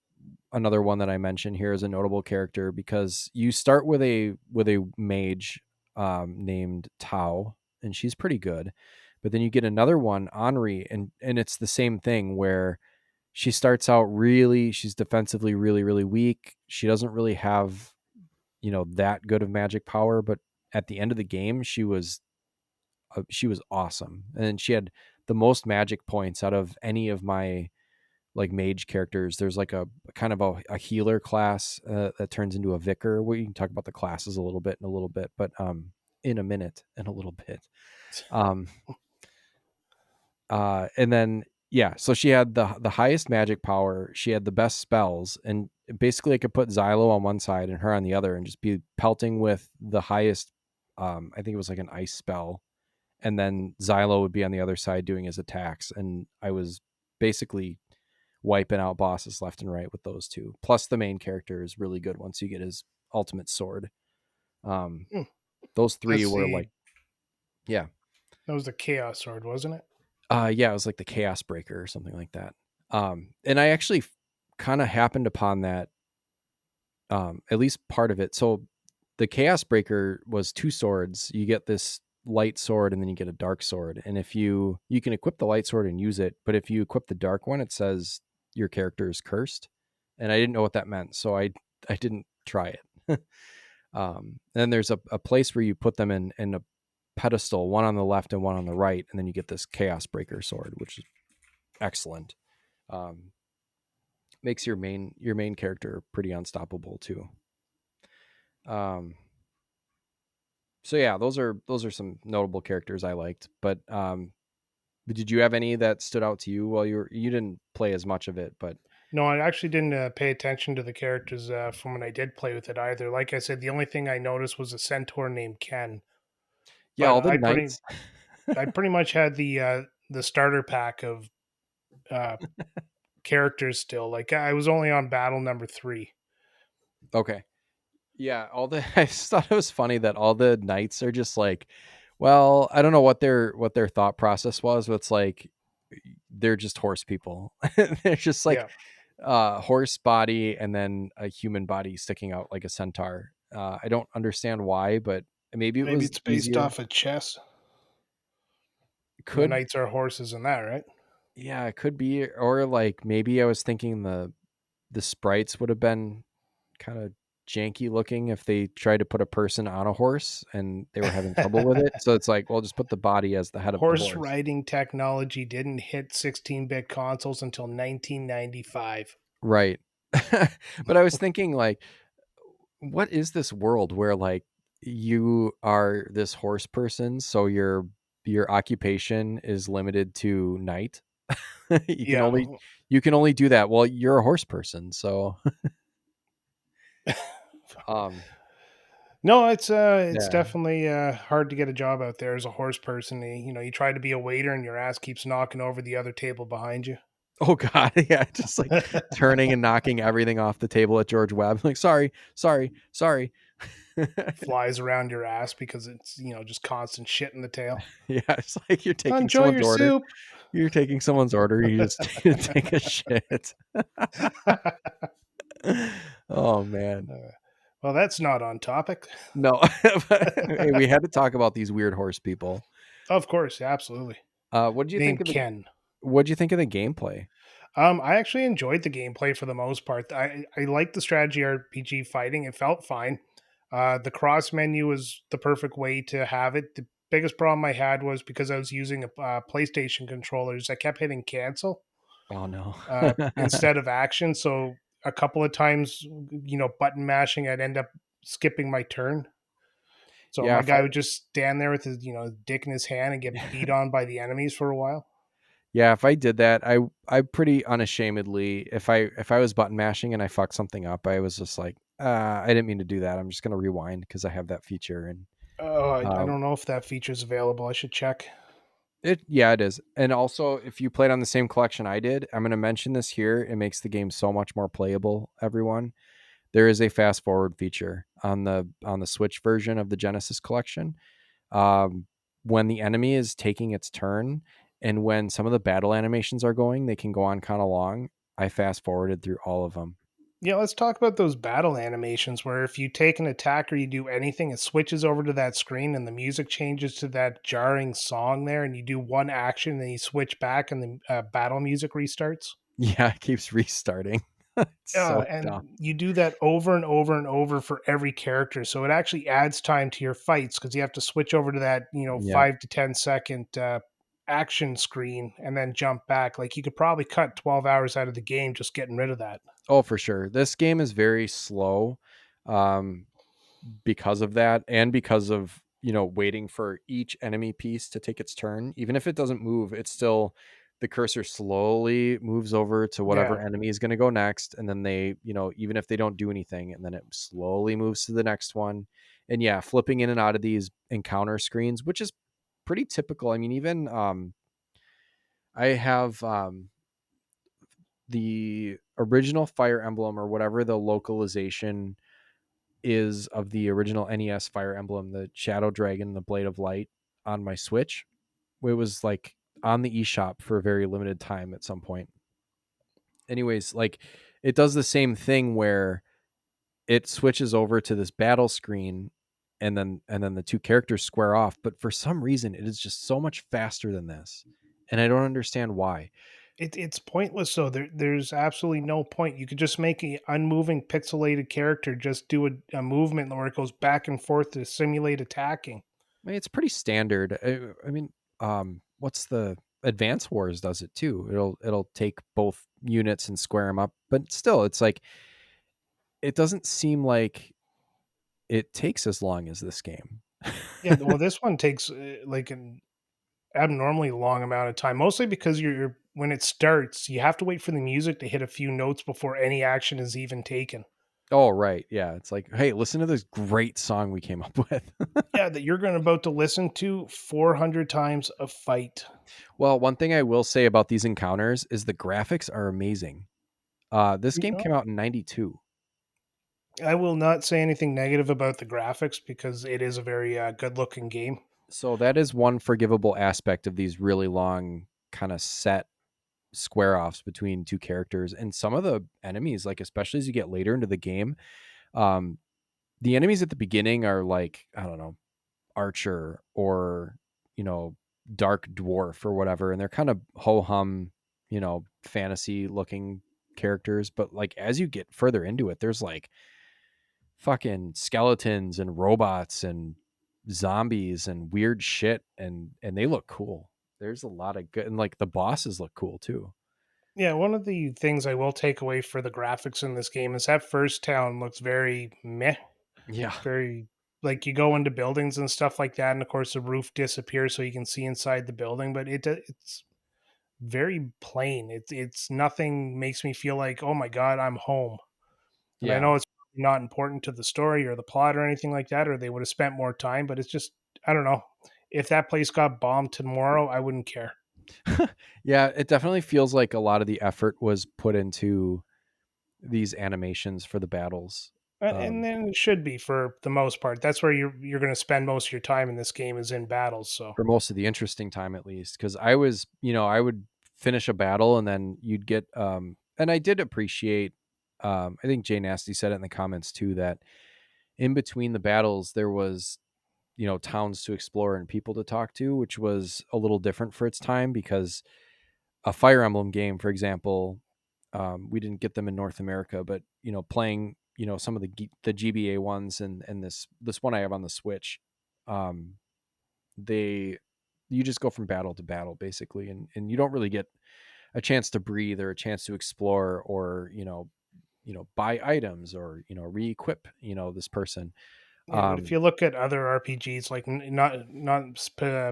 another one that I mentioned here as a notable character because you start with a mage named Tao, and she's pretty good. But then you get another one, Henri, and it's the same thing where she starts out she's defensively really, really weak. She doesn't really have, that good of magic power, but at the end of the game, she was awesome. And she had the most magic points out of any of my like mage characters. There's like a kind of a healer class that turns into a vicar. We can talk about the classes a little bit in a little bit, but in a minute and a little bit. Um, and then yeah, so she had the highest magic power. She had the best spells, and basically I could put Xylo on one side and her on the other, and just be pelting with the highest. I think it was like an ice spell, and then Xylo would be on the other side doing his attacks, and I was basically wiping out bosses left and right with those two. Plus, the main character is really good once you get his ultimate sword. Um, Hmm. those three That's were like, yeah, that was the Chaos Sword, wasn't it? yeah, it was like the Chaos Breaker or something like that. And I actually kind of happened upon that, at least part of it. So the Chaos Breaker was two swords. You get this light sword and then you get a dark sword. And if you can equip the light sword and use it, but if you equip the dark one, it says your character is cursed. And I didn't know what that meant, so I didn't try it. Then there's a place where you put them in a pedestal, one on the left and one on the right, and then you get this Chaos Breaker sword, which is excellent. Um, Makes your main character pretty unstoppable too. Um, so yeah, those are some notable characters I liked. But did you have any that stood out to you while you didn't play as much of it? But No, I actually didn't pay attention to the characters from when I did play with it either. Like I said, the only thing I noticed was a centaur named Ken. yeah, But all the knights. I pretty much had the starter pack of uh, characters still. Like I was only on battle number 3. Okay, yeah, I just thought it was funny that all the knights are just like, well, I don't know what their thought process was, but it's like they're just horse people. They're just like Yeah, horse body and then a human body sticking out like a centaur. I don't understand why, but maybe it maybe was it's based easier. off of chess. And the Could knights are horses in that, right? Yeah, it could be, or like maybe I was thinking the sprites would have been kind of janky looking if they tried to put a person on a horse and they were having trouble with it. So it's like, well, just put the body as the head of the Horse horse. riding technology didn't hit 16-bit consoles until 1995. Right. But I was thinking like, what is this world where like you are this horse person, so your occupation is limited to knight? you can Yeah. only you can only do that. Well, you're a horse person, so um No, it's yeah. definitely hard to get a job out there as a horse person. You try to be a waiter and your ass keeps knocking over the other table behind you. Oh god, yeah, just like turning and knocking everything off the table at George Webb. Like, sorry, sorry, sorry. flies around your ass because it's just constant shit in the tail. Yeah, it's like you're taking Enjoy someone's your order. soup. You're taking someone's order. You just take a shit. Oh man, Well, that's not on topic. no. Hey, we had to talk about these weird horse people. Of course, absolutely. What do you think Named of the Ken. What do you think of the gameplay? I actually enjoyed the gameplay for the most part. I liked the strategy RPG fighting. It felt fine. The cross menu was the perfect way to have it. The biggest problem I had was because I was using a PlayStation controllers. I kept hitting cancel Oh no. instead of action. So a couple of times, button mashing, I'd end up skipping my turn. So Yeah, my if I guy would just stand there with his, dick in his hand and get beat on by the enemies for a while. yeah, if I did that, I pretty unashamedly, if I was button mashing and I fucked something up, I was just like, I didn't mean to do that. I'm just gonna rewind because I have that feature. And Oh, I uh, don't know if that feature's available. I should check. yeah, it is. And also, if you played on the same collection I did, I'm gonna mention this here. It makes the game so much more playable. Everyone, there is a fast forward feature on the Switch version of the Genesis collection. When the enemy is taking its turn and when some of the battle animations are going, they can go on kind of long. I fast forwarded through all of them. Yeah, let's talk about those battle animations where if you take an attack or you do anything, it switches over to that screen and the music changes to that jarring song there, and you do one action, then you switch back, and the battle music restarts. Yeah, it keeps restarting. It's so And dumb. you do that over and over and over for every character, so it actually adds time to your fights because you have to switch over to that Yeah. 5 to 10 second action screen and then jump back. Like you could probably cut 12 hours out of the game just getting rid of that. Oh, for sure. This game is very slow. Um, because of that and because of waiting for each enemy piece to take its turn. Even if it doesn't move, it's still the cursor slowly moves over to whatever Yeah, enemy is going to go next, and then they even if they don't do anything, and then it slowly moves to the next one. And yeah, flipping in and out of these encounter screens, which is pretty typical. I mean, even I have the original Fire Emblem, or whatever the localization is of the original NES Fire Emblem, the Shadow Dragon, the Blade of Light, on my Switch. It was like on the eShop for a very limited time at some point. Anyways, like it does the same thing where it switches over to this battle screen, and then the two characters square off, but for some reason it is just so much faster than this. And I don't understand why. it's pointless. So there's absolutely no point. You could just make a unmoving pixelated character just do a movement where it goes back and forth to simulate attacking. I mean, it's pretty standard. I mean, what's the Advance Wars does it too. It'll take both units and square them up, but still, it's like it doesn't seem like it takes as long as this game. Yeah, well, this one takes like an abnormally long amount of time, mostly because you're when it starts, you have to wait for the music to hit a few notes before any action is even taken. Oh, right, yeah. It's like, hey, listen to this great song we came up with. Yeah, that you're going about to listen to 400 times a fight. Well, one thing I will say about these encounters is the graphics are amazing. This game came out in '92. I will not say anything negative about the graphics because it is a very good looking game. So that is one forgivable aspect of these really long kind of set square offs between two characters. And some of the enemies, like especially as you get later into the game, um, the enemies at the beginning are like, I don't know, archer or, you know, dark dwarf or whatever, and they're kind of ho hum, fantasy looking characters. But like as you get further into it, there's like fucking skeletons and robots and zombies and weird shit, and they look cool. There's a lot of good, and like the bosses look cool too. Yeah, one of the things I will take away for the graphics in this game is that first town looks very meh, Yeah. very like you go into buildings and stuff like that, and of course the roof disappears so you can see inside the building, but it's very plain. It's nothing makes me feel like, oh my god, I'm home. And I Yeah. know it's not important to the story or the plot or anything like that, or they would have spent more time, but it's just I don't know. If that place got bombed tomorrow, I wouldn't care. Yeah, it definitely feels like a lot of the effort was put into these animations for the battles. And then it should be for the most part. That's where you're going to spend most of your time in this game is in battles. So For most of the interesting time at least, because I was, I would finish a battle and then you'd get and I did appreciate, I think Jay Nasty said it in the comments too, that in between the battles there was, towns to explore and people to talk to, which was a little different for its time. Because a Fire Emblem game, for example, we didn't get them in North America, but playing some of the GBA ones, and this one I have on the Switch, um, they you just go from battle to battle basically, and you don't really get a chance to breathe or a chance to explore, or buy items, or re-equip this person. yeah, but if um you look at other RPGs, like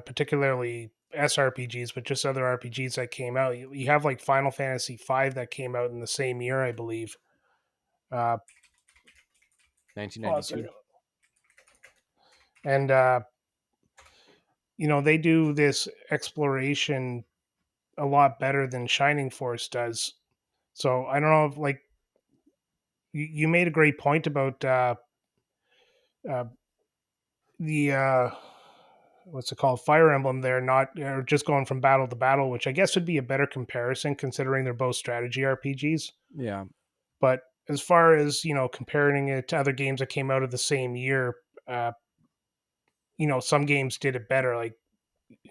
particularly SRPGs, but just other RPGs that came out, you have like Final Fantasy V that came out in the same year, I believe. Uh, pause 1992. it. And they do this exploration a lot better than Shining Force does. So I don't know if like you made a great point about uh, the what's it called, Fire Emblem. They're not or just going from battle to battle, which I guess would be a better comparison considering they're both strategy RPGs. Yeah. But as far as comparing it to other games that came out of the same year, uh, some games did it better. Like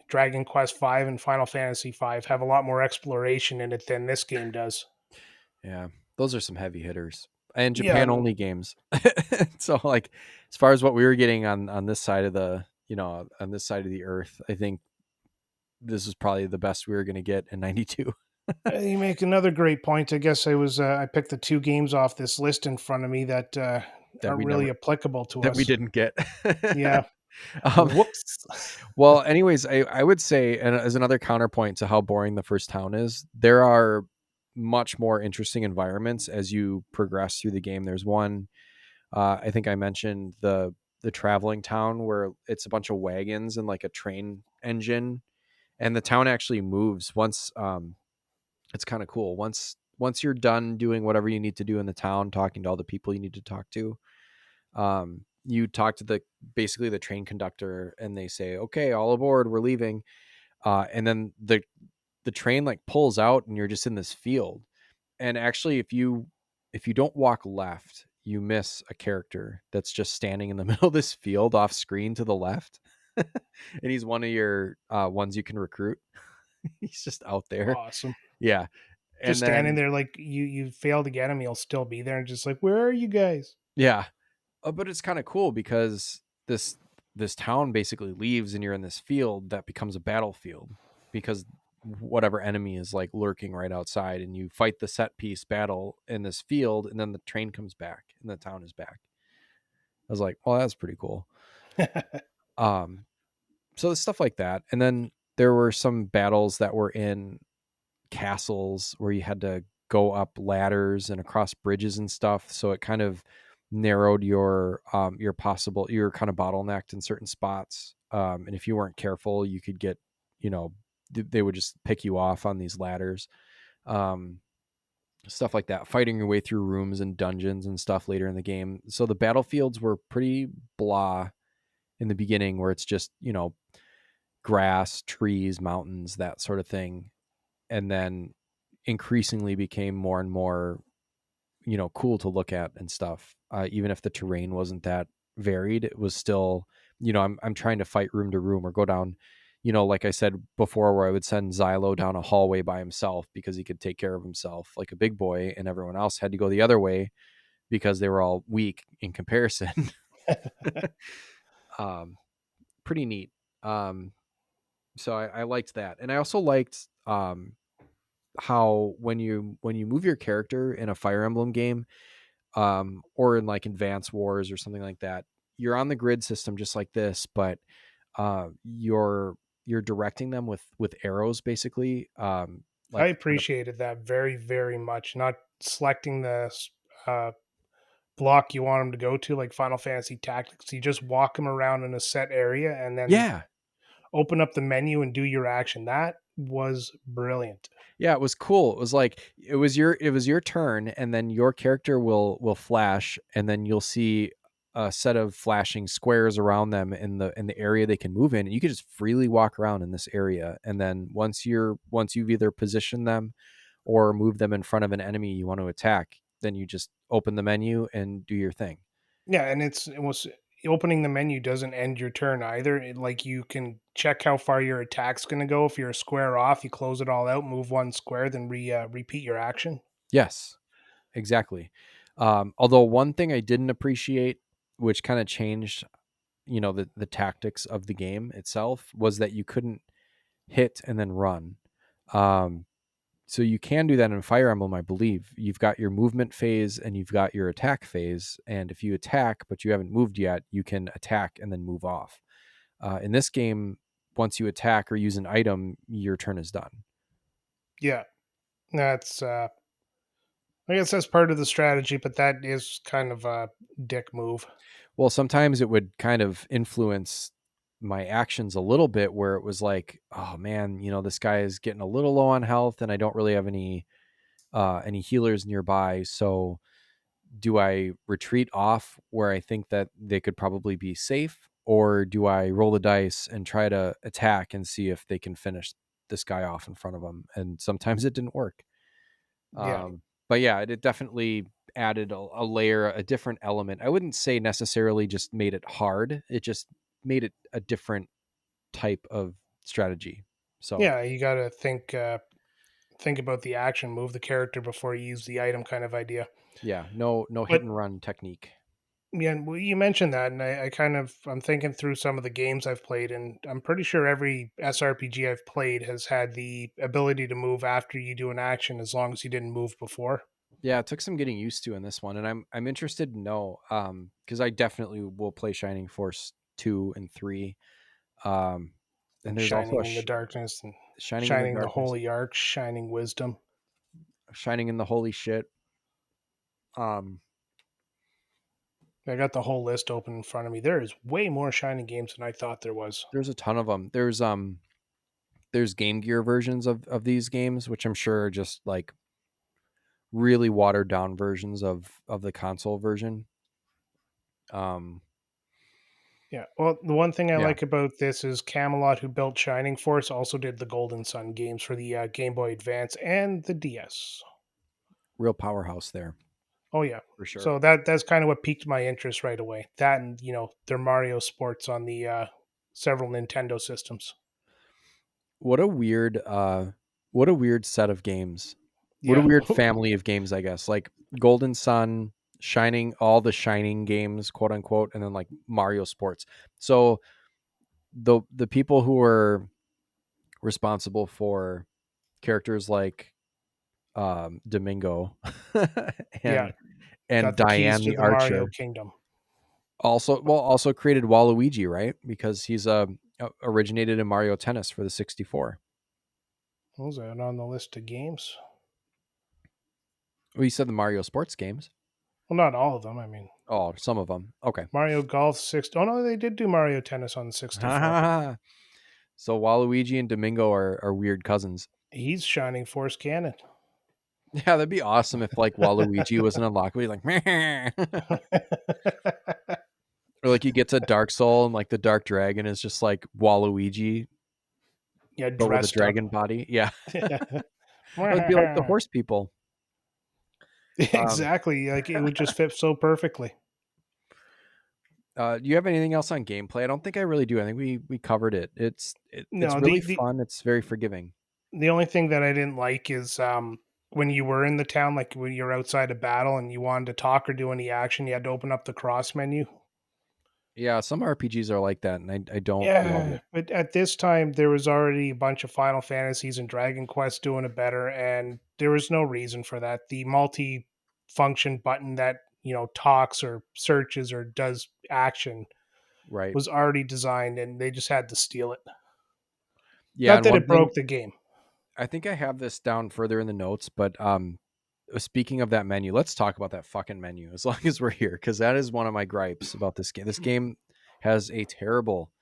Dragon Quest V and Final Fantasy V have a lot more exploration in it than this game does. Yeah, those are some heavy hitters, and Yeah, Japan only games. So like, as far as what we were getting on this side of the, on this side of the earth, I think this is probably the best we were going to get in 92. you make another great point. I guess I picked the two games off this list in front of me that That aren't we never really applicable to that we us. didn't get. Yeah. um Whoops. well, anyways, I would say, and as another counterpoint to how boring the first town is, there are much more interesting environments as you progress through the game. There's one, I think I mentioned the traveling town, where it's a bunch of wagons and like a train engine, and the town actually moves once. It's kind of cool. Once you're done doing whatever you need to do in the town, talking to all the people you need to talk to, you talk to the basically the train conductor, and they say, "Okay, all aboard, we're leaving." And then the train like pulls out, and you're just in this field. And actually, if you don't walk left, you miss a character that's just standing in the middle of this field off screen to the left. And he's one of your ones you can recruit. He's just out there. Awesome. Yeah. Just And standing then, there like you fail to get him, he'll still be there and just like, where are you guys? yeah. But it's kind of cool because this town basically leaves, and you're in this field that becomes a battlefield, because whatever enemy is like lurking right outside, and you fight the set piece battle in this field, and then the train comes back and the town is back. I was like, well, that's pretty cool. Um, so it's stuff like that. And then there were some battles that were in castles where you had to go up ladders and across bridges and stuff. So it kind of narrowed your kind of bottlenecked in certain spots. And if you weren't careful, you could get, they would just pick you off on these ladders. Um, Stuff like that, fighting your way through rooms and dungeons and stuff later in the game. So the battlefields were pretty blah in the beginning, where it's just, grass, trees, mountains, that sort of thing. And then increasingly became more and more, cool to look at and stuff. Even if the terrain wasn't that varied, it was still, I'm trying to fight room to room or go down, like I said before, where I would send Xylo down a hallway by himself because he could take care of himself like a big boy, and everyone else had to go the other way because they were all weak in comparison. um, Pretty neat. Um, so I liked that, and I also liked how when you move your character in a Fire Emblem game, or in like Advance Wars or something like that, you're on the grid system just like this, but you're directing them with arrows basically. I Like kind of, appreciated that very, very much. Not selecting the uh, block you want them to go to, like Final Fantasy Tactics. You just walk them around in a set area and then yeah, open up the menu and do your action. That was brilliant. Yeah, it was cool. It was like it was your turn, and then your character will flash, and then you'll see a set of flashing squares around them in the area they can move in. And you can just freely walk around in this area, and then once you've either positioned them or moved them in front of an enemy you want to attack, then you just open the menu and do your thing. Yeah, and it was opening the menu doesn't end your turn either. Like you can check how far your attack's going to go. If you're a square off, you close it all out, move one square, then repeat your action. Yes, exactly. Although one thing I didn't appreciate, which kind of changed, the tactics of the game itself, was that you couldn't hit and then run. Um, so you can do that in Fire Emblem, I believe. You've got your movement phase and you've got your attack phase. And if you attack but you haven't moved yet, you can attack and then move off. In this game, once you attack or use an item, your turn is done. Yeah, that's I guess that's part of the strategy, but that is kind of a dick move. Well, sometimes it would kind of influence my actions a little bit, where it was like, oh man, this guy is getting a little low on health and I don't really have any healers nearby. So do I retreat off where I think that they could probably be safe, or do I roll the dice and try to attack and see if they can finish this guy off in front of them? And sometimes it didn't work. Yeah, But yeah, it definitely added a layer, a different element. I wouldn't say necessarily just made it hard. It just made it a different type of strategy. So yeah, you got to think about the action, move the character before you use the item, kind of idea. yeah, no hit But and run technique. yeah, well, you mentioned that, and I'm thinking through some of the games I've played, and I'm pretty sure every SRPG I've played has had the ability to move after you do an action, as long as you didn't move before. Yeah, it took some getting used to in this one, and I'm interested to know, because I definitely will play Shining Force 2 and 3. Um, and there's also Shining in the darkness and Shining in the shining the Darkness, holy arc, shining wisdom. Shining in the Holy Shit. Um, I got the whole list open in front of me. There is way more shining games than I thought there was. there's a ton of them. There's Game Gear versions of these games, which I'm sure are just like really watered down versions of the console version. Um, Yeah. Well, the one thing I yeah, like about this is Camelot, who built Shining Force, also did the Golden Sun games for the Game Boy Advance and the DS. real powerhouse there Oh yeah. for sure. So that's kind of what piqued my interest right away. That and their Mario Sports on the several Nintendo systems. What a weird what a weird set of games. What a Yeah. weird family of games, I guess. Like Golden Sun, Shining, all the Shining games, quote unquote, and then like Mario Sports. So the people who were responsible for characters like Domingo Yeah. and and Got the keys Diane to the the Mario Archer Kingdom. also created Waluigi, right? Because he's originated in Mario Tennis for the 64. Was that on the list of games? Well, you said the Mario Sports games. Well, not all of them. I mean, Oh, some of them. Okay. Mario Golf 6. Oh, no, they did do Mario Tennis on the 64. So Waluigi and Domingo are weird cousins. He's Shining Force canon. Yeah, that'd be awesome if like Waluigi was an unlockable, like meh. Or like you get to Dark Soul and like the Dark Dragon is just like Waluigi, Yeah, but with a dressed up. dragon body. Yeah. It'd be like the horse people. Um, Exactly. Like it would just fit so perfectly. do you have anything else on gameplay? I don't think I really do. I think we covered it. It's No, really fun. It's very forgiving. the only thing that I didn't like is when you were in the town, like when you're outside a battle and you wanted to talk or do any action, you had to open up the cross menu. Yeah, some RPGs are like that, and I don't love Yeah, it. but at this time there was already a bunch of Final Fantasies and Dragon Quest doing it better, and there was no reason for that. The multi-function button that talks or searches or does action Right. was already designed, and they just had to steal it. Yeah, Not and that one it thing broke the game. I think I have this down further in the notes, but speaking of that menu, let's talk about that fucking menu as long as we're here, because that is one of my gripes about this game. This game has a terrible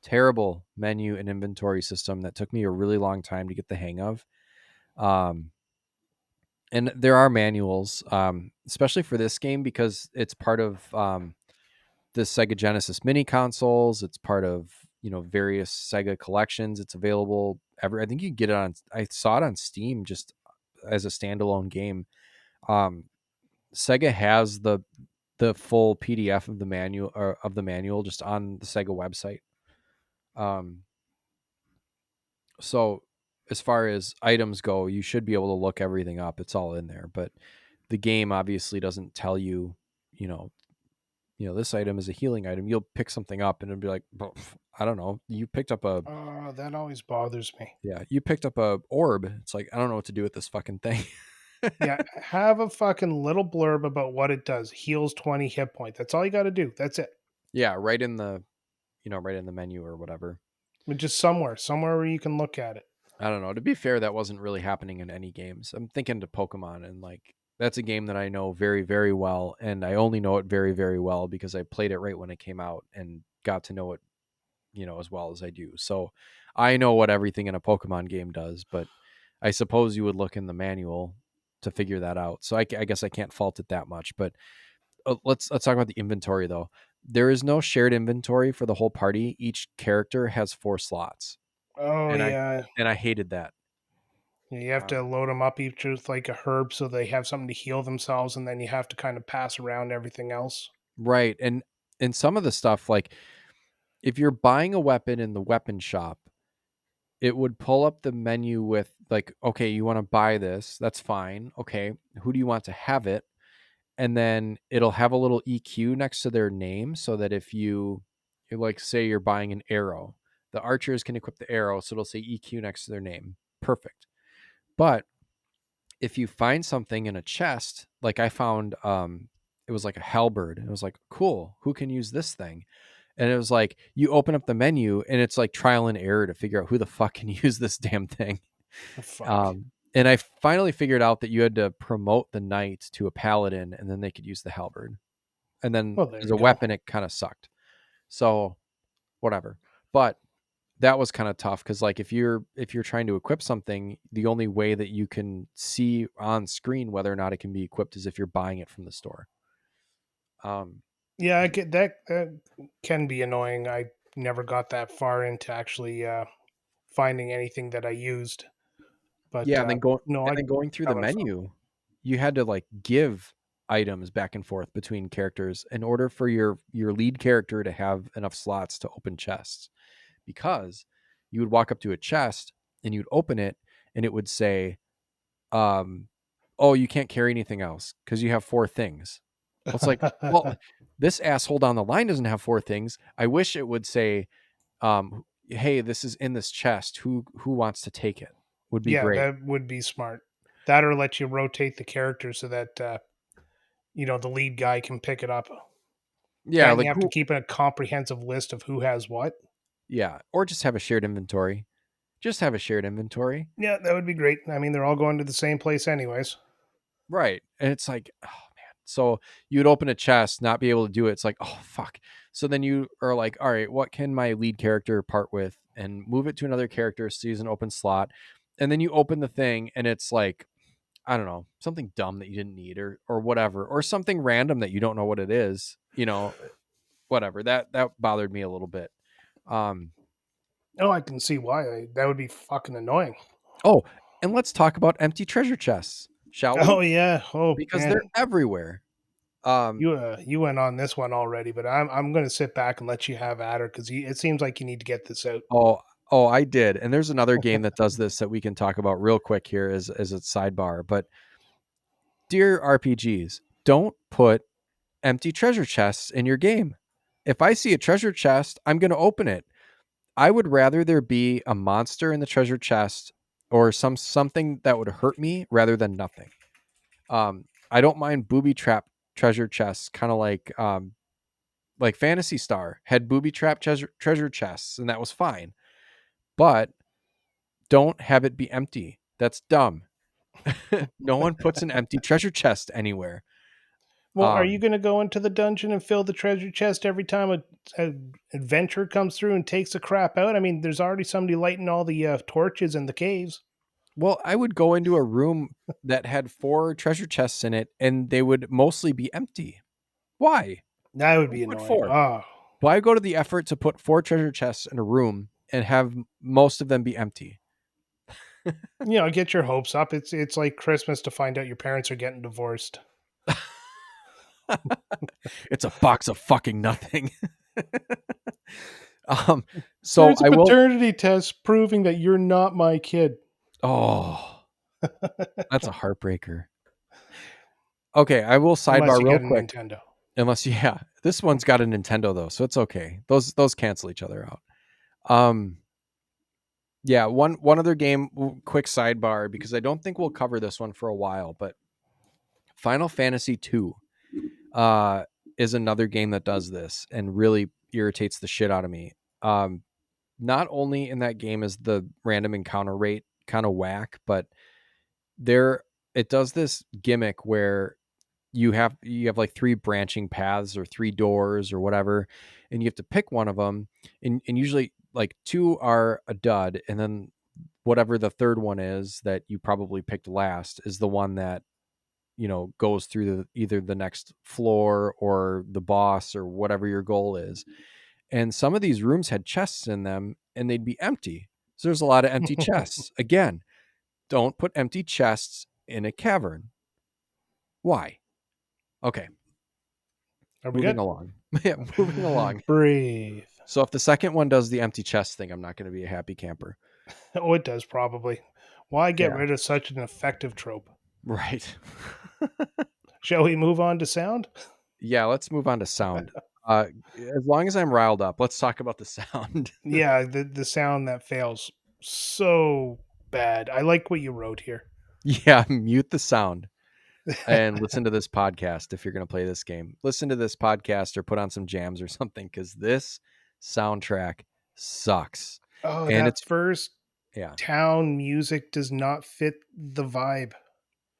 terrible menu and inventory system that took me a really long time to get the hang of. Um, and there are manuals, especially for this game because it's part of the Sega Genesis mini consoles. It's part of various Sega collections. It's available. I think you can get it on. I saw it on Steam just as a standalone game. Um, Sega has the full PDF of the manual just on the Sega website. Um, so as far as items go, you should be able to look everything up. It's all in there, but the game obviously doesn't tell you, you know, this item is a healing item. You'll pick something up and it'll be like, I don't know. You picked up a That always bothers me. Yeah, you picked up a orb. It's like, I don't know what to do with this fucking thing. Yeah, have a fucking little blurb about what it does. Heals 20 hit points. That's all you got to do. That's it. Yeah, right in the right in the menu or whatever. But just somewhere where you can look at it. I don't know. To be fair, that wasn't really happening in any games. I'm thinking to Pokemon, and like that's a game that I know very, very well, and I only know it very, very well because I played it right when it came out and got to know it, as well as I do. So I know what everything in a Pokemon game does, but I suppose you would look in the manual to figure that out. So I guess I can't fault it that much. But let's talk about the inventory though. There is no shared inventory for the whole party. Each character has 4 slots, Oh, and I yeah. and I hated that. You have to load them up each with like a herb so they have something to heal themselves, and then you have to kind of pass around everything else. Right. And some of the stuff, like if you're buying a weapon in the weapon shop, it would pull up the menu with like, okay, you want to buy this, that's fine. Okay, who do you want to have it? And then it'll have a little EQ next to their name so that if like say you're buying an arrow, the archers can equip the arrow, so it'll say EQ next to their name. Perfect. But if you find something in a chest, like I found it was like a halberd. It was like, cool, who can use this thing? And it was like you open up the menu and it's like trial and error to figure out who the fuck can use this damn thing. Oh, fuck. And I finally figured out that you had to promote the knight to a paladin and then they could use the halberd. And then Well, there as you a go. weapon, it kind of sucked. So whatever. But that was kind of tough because like if you're trying to equip something, the only way that you can see on screen whether or not it can be equipped is if you're buying it from the store. Yeah, I get that. That can be annoying. I never got that far into actually finding anything that I used. But Yeah, no, and I then going through the coming from. menu, you had to like give items back and forth between characters in order for your lead character to have enough slots to open chests. Because you would walk up to a chest and you'd open it and it would say, oh, you can't carry anything else because you have 4 things. Well, it's like, well, this asshole down the line doesn't have 4 things. I wish it would say, hey, this is in this chest. Who wants to take it? Would be Yeah, great. that would be smart. That or let you rotate the character so that the lead guy can pick it up. Yeah, And like you have to who keep a comprehensive list of who has what. yeah, or just have a shared inventory. Just have a shared inventory. Yeah, that would be great. I mean, they're all going to the same place anyways. Right. And it's like, oh man. So you'd open a chest, not be able to do it. It's like, oh fuck. So then you are like, all right, what can my lead character part with? And move it to another character, so use an open slot. And then you open the thing and it's like, I don't know, something dumb that you didn't need or whatever, or something random that you don't know what it is, whatever. That bothered me a little bit. Um Oh, I can see why. That would be fucking annoying. oh, and let's talk about empty treasure chests, shall we? Oh yeah. Oh Because they're man. everywhere. Um You went on this one already, but I'm going to sit back and let you have at her because it seems like you need to get this out. Oh, oh, I did. And there's another game that does this that we can talk about real quick here as a sidebar. But dear RPGs, don't put empty treasure chests in your game. If I see a treasure chest, I'm going to open it. I would rather there be a monster in the treasure chest or something that would hurt me rather than nothing. I don't mind booby trap treasure chests, kind of like Fantasy Star had booby trap treasure chests, and that was fine. But don't have it be empty. That's dumb. No one puts an empty treasure chest anywhere. Well, are you Um, going to go into the dungeon and fill the treasure chest every time a adventurer comes through and takes the crap out? I mean, there's already somebody lighting all the torches in the caves. well, I would go into a room that had 4 treasure chests in it, and they would mostly be empty. Why? That would Who be put annoying. 4? Oh, Why go to the effort to put 4 treasure chests in a room and have most of them be empty? get your hopes up. It's like Christmas to find out your parents are getting divorced. It's a box of fucking nothing. um, so There's a I will. paternity test proving that you're not my kid. Oh, that's a heartbreaker. Okay, I will Unless sidebar you real get a quick. Nintendo. Unless, yeah, this one's got a Nintendo though, so it's okay. Those cancel each other out. Um, yeah, one other game. Quick sidebar because I don't think we'll cover this one for a while, but Final Fantasy II uh, is another game that does this and really irritates the shit out of me. Um, not only in that game is the random encounter rate kind of whack, but there it does this gimmick where you have like 3 branching paths or 3 doors or whatever, and you have to pick one of them, and usually like 2 are a dud, and then whatever the third one is that you probably picked last is the one that goes through either the next floor or the boss or whatever your goal is. And some of these rooms had chests in them and they'd be empty, so there's a lot of empty chests. Again, don't put empty chests in a cavern. Why? Okay, Are we moving good? along. Yeah, moving along. Breathe. So if the second one does the empty chest thing, I'm not going to be a happy camper. Oh, it does probably. Why get Yeah, rid of such an effective trope? right. Shall we move on to sound? Yeah, let's move on to sound. Uh, as long as I'm riled up, let's talk about the sound. Yeah, the sound that fails so bad. I like what you wrote here. Yeah, mute the sound and listen to this podcast if you're going to play this game. Listen to this podcast or put on some jams or something because this soundtrack sucks. Oh, And that it's, first yeah, town music does not fit the vibe.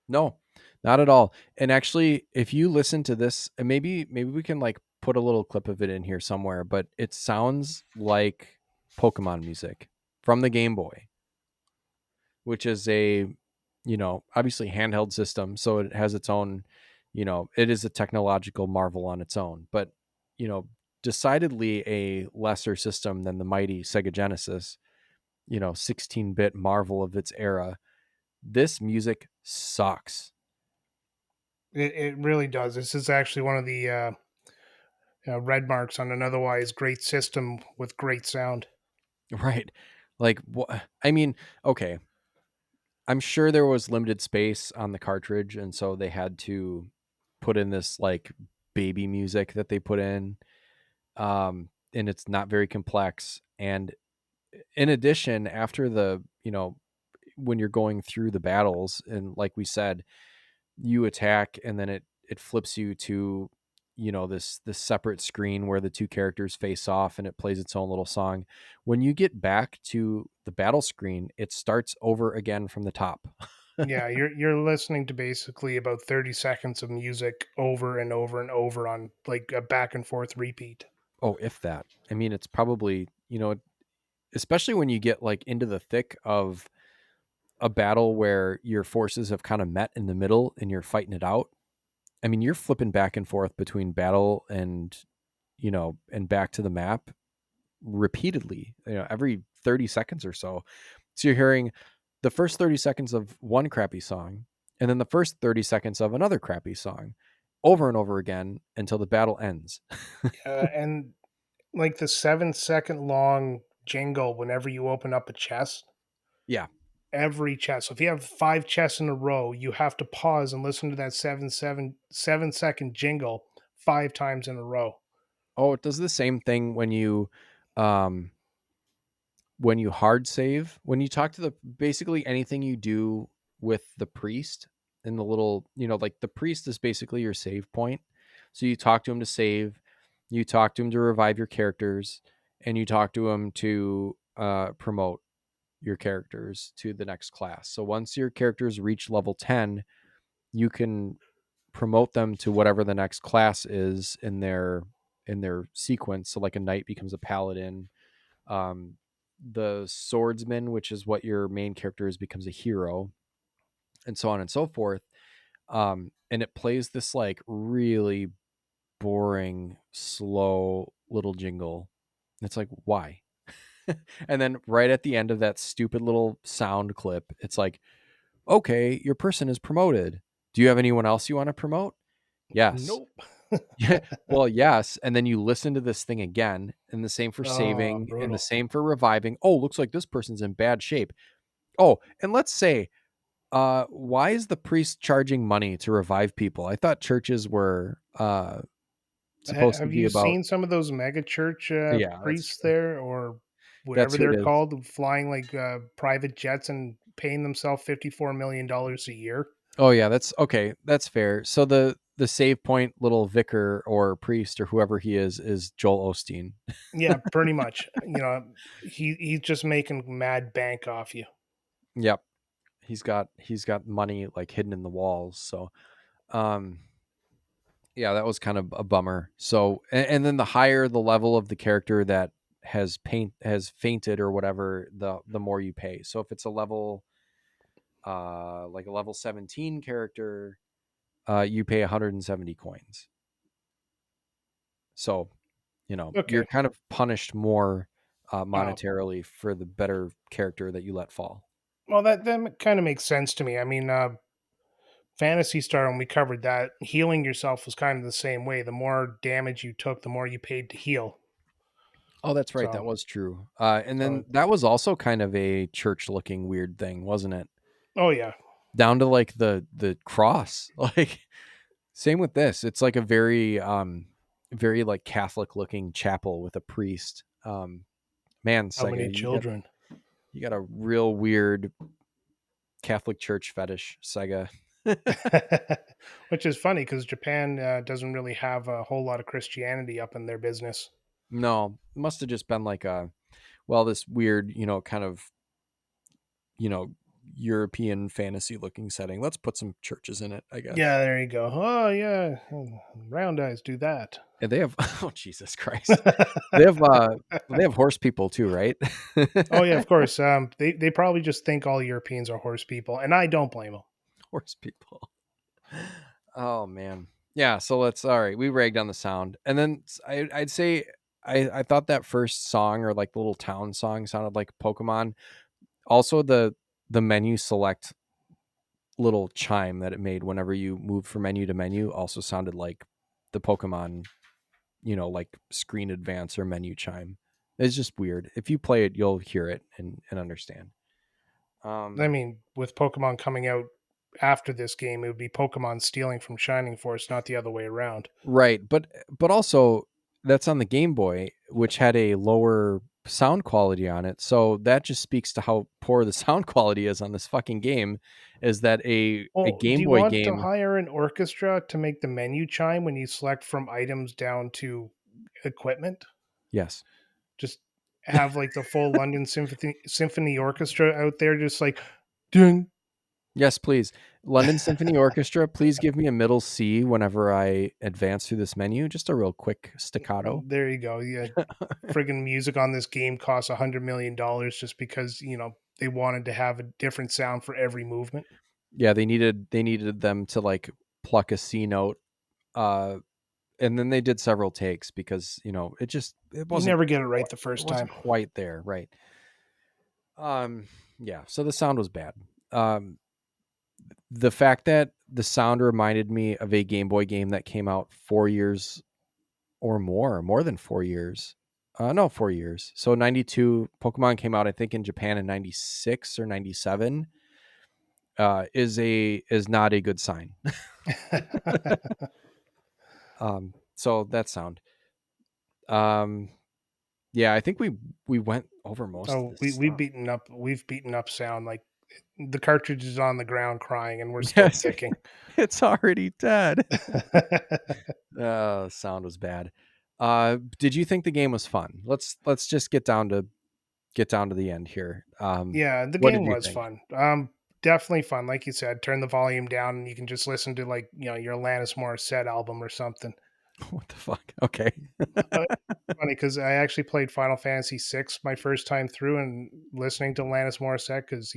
no, not at all. And actually, if you listen to this, and maybe we can like put a little clip of it in here somewhere, but it sounds like Pokemon music from the Game Boy, which is a, obviously handheld system. So it has its own, it is a technological marvel on its own, but, you know, decidedly a lesser system than the mighty Sega Genesis, 16-bit marvel of its era. This music sucks. It really does. This is actually one of the red marks on an otherwise great system with great sound. Right. Like, I mean, okay. I'm sure there was limited space on the cartridge, and so they had to put in this like baby music that they put in. And it's not very complex. And in addition, after when you're going through the battles, and like we said, you attack, and then it flips you to this separate screen where the 2 characters face off, and it plays its own little song. When you get back to the battle screen, it starts over again from the top. Yeah, you're listening to basically about 30 seconds of music over and over and over on like a back and forth repeat. Oh, if that. I mean, it's probably, especially when you get like into the thick of a battle where your forces have kind of met in the middle and you're fighting it out. I mean, you're flipping back and forth between battle and back to the map repeatedly, every 30 seconds or so. So you're hearing the first 30 seconds of one crappy song and then the first 30 seconds of another crappy song over and over again until the battle ends. And like the 7-second long jingle whenever you open up a chest, Yeah. every chest. So if you have 5 chests in a row, you have to pause and listen to that 7-second jingle 5 times in a row. Oh, it does the same thing um when you hard save, when you talk to the basically anything you do with the priest in the little, like the priest is basically your save point. So you talk to him to save, you talk to him to revive your characters, and you talk to him to promote your characters to the next class. So once your characters reach level 10, you can promote them to whatever the next class is in their sequence. So like a knight becomes a paladin. Um, the swordsman, which is what your main character is, becomes a hero, and so on and so forth. And it plays this like really boring, slow little jingle. It's like, why? And then right at the end of that stupid little sound clip, it's like, okay, your person is promoted. Do you have anyone else you want to promote? Yes. Nope. Yeah. Well, yes. And then you listen to this thing again, and the same for Oh, saving, and the brutal. same for reviving. Oh, looks like this person's in bad shape. Oh, and let's say, why is the priest charging money to revive people? I thought churches were supposed to Have be you about. seen some of those mega church Yeah, that's priests true. there, or That's whatever who it they're is. called, flying like private jets and paying themselves $54 million a year? Oh yeah, that's okay. That's fair. So the save point little vicar or priest or whoever he is Joel Osteen. Yeah, pretty much. He's just making mad bank off you. Yep. He's got money like hidden in the walls. So um yeah, that was kind of a bummer. So and then the higher the level of the character that has fainted or whatever, the more you pay. So if it's a level like a level 17 character, you pay 170 coins. So, you're Okay. kind of punished more Oh, monetarily for the better character that you let fall. well, that kind of makes sense to me. I mean, Fantasy Star, when we covered that, healing yourself was kind of the same way. The more damage you took, the more you paid to heal. Oh, that's right. That So, was true. And so then that was also kind of a church looking weird thing, wasn't it? oh yeah, Down to like the cross. Like same with this. It's like a very like Catholic looking chapel with a priest. Man, how many Sega, children? you got a real weird Catholic church fetish, Sega. Which is funny because Japan doesn't really have a whole lot of Christianity up in their business. No, it must have just been like this weird, kind of, you know, European fantasy looking setting. Let's put some churches in it, I guess. Yeah, there you go. Oh yeah, round eyes do that. And they have oh Jesus Christ. They have horse people too, right? Oh yeah, of course. They probably just think all Europeans are horse people, and I don't blame them. Horse people. Oh man. Yeah, so let's all right, we ragged on the sound. And then I'd say I thought that first song or like the little town song sounded like Pokemon. Also the menu select little chime that it made whenever you moved from menu to menu also sounded like the Pokemon, like screen advance or menu chime. It's just weird. If you play it, you'll hear it and understand. I Um, mean, with Pokemon coming out after this game, it would be Pokemon stealing from Shining Force, not the other way around. right, but also that's on the Game Boy, which had a lower sound quality on it. So that just speaks to how poor the sound quality is on this fucking game. Is that a Well, do Game you Boy want to game? hire an orchestra to make the menu chime when you select from items down to equipment? Yes. Just have like the full London Symphony Orchestra out there, just like ding. Yes, please. London Symphony Orchestra, please give me a middle C whenever I advance through this menu. Just a real quick staccato. There you go. Yeah, friggin' music on this game costs $100 million just because they wanted to have a different sound for every movement. Yeah, they needed them to like pluck a C note. Uh and then they did several takes because, it You wasn't never get it right quite, the it first wasn't time. quite there, right? Yeah, so the sound was bad. Um the fact that the sound reminded me of a Game Boy game that came out 4 years or more than 4 years. No, 4 years. So 92 Pokemon came out I think in Japan in 96 or 97 is not a good sign. So that sound. Um yeah, I think we went over most of Oh, this we've stuff. beaten up sound. Like the cartridge is on the ground crying, and we're still Yes, kicking. it's already dead. Sound was bad. Did you think the game was fun? Let's just get down to the end here. Yeah, the What did game you was think? fun. definitely fun. Like you said, turn the volume down and you can just listen to like, your Alanis Morissette album or something. What the fuck? Okay. Uh, Funny because I actually played Final Fantasy VI my first time through and listening to Alanis Morissette because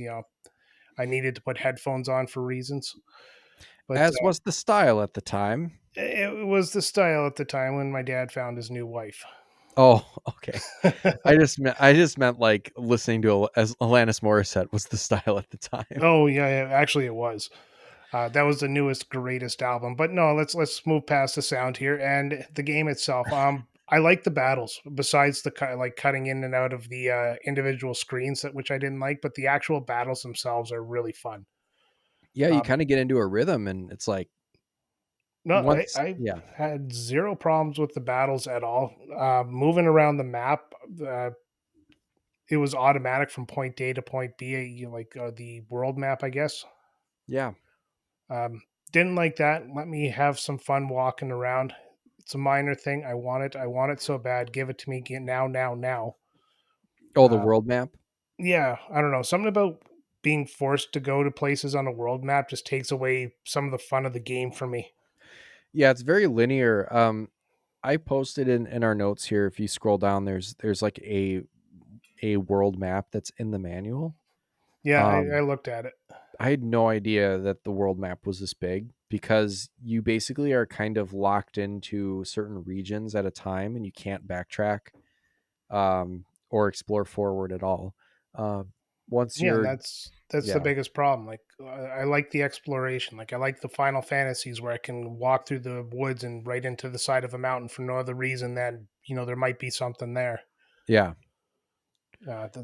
I needed to put headphones on for reasons. But As was the style at the time. it was the style at the time when my dad found his new wife. Oh, okay. I just meant like listening to as Alanis Morissette was the style at the time. Oh yeah, actually it was. That was the newest, greatest album. But no, let's move past the sound here and the game itself. I like the battles. Besides the like cutting in and out of the individual screens, which I didn't like, but the actual battles themselves are really fun. Yeah, you Um, kind of get into a rhythm, and it's like no, once, I yeah, had zero problems with the battles at all. Moving around the map, uh, it was automatic from point A to point B, like the world map, I guess. yeah. Um, didn't like that. Let me have some fun walking around. It's a minor thing. I want it. I want it so bad. Give it to me. Get now, now, now. Oh, the Uh, world map. yeah, I don't know. Something about being forced to go to places on a world map just takes away some of the fun of the game for me. Yeah, it's very linear. I posted in our notes here. If you scroll down, there's like a world map that's in the manual. Yeah, I Um, looked at it. I had no idea that the world map was this big because you basically are kind of locked into certain regions at a time, and you can't backtrack or explore forward at all. Uh, once Yeah, and you're, that's the yeah, biggest problem. Like I like the exploration. Like I like the Final Fantasies where I can walk through the woods and right into the side of a mountain for no other reason than there might be something there. yeah.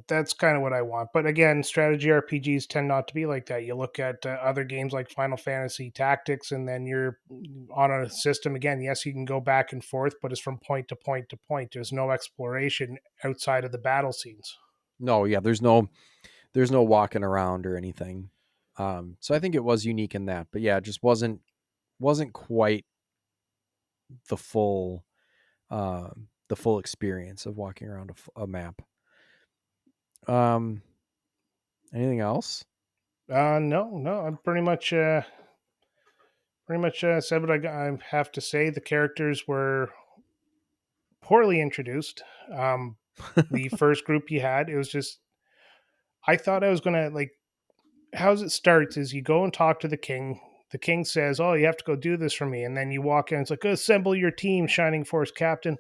That's kind of what I want. But again, strategy RPGs tend not to be like that. You look at other games like Final Fantasy Tactics, and then you're on a system again. Yes, you can go back and forth, but it's from point to point to point. There's no exploration outside of the battle scenes. No, yeah. There's no walking around or anything. So I think it was unique in that, but yeah, it just wasn't quite the full the full experience of walking around a map. Um, anything else? No, no, I'm pretty much said what I have to say. The characters were poorly introduced. Um, the first group you had, it was just I thought I was gonna like how's it starts is you go and talk to the king. The king says, "Oh, you have to go do this for me," and then you walk in. It's like, "Assemble your team, Shining Force Captain."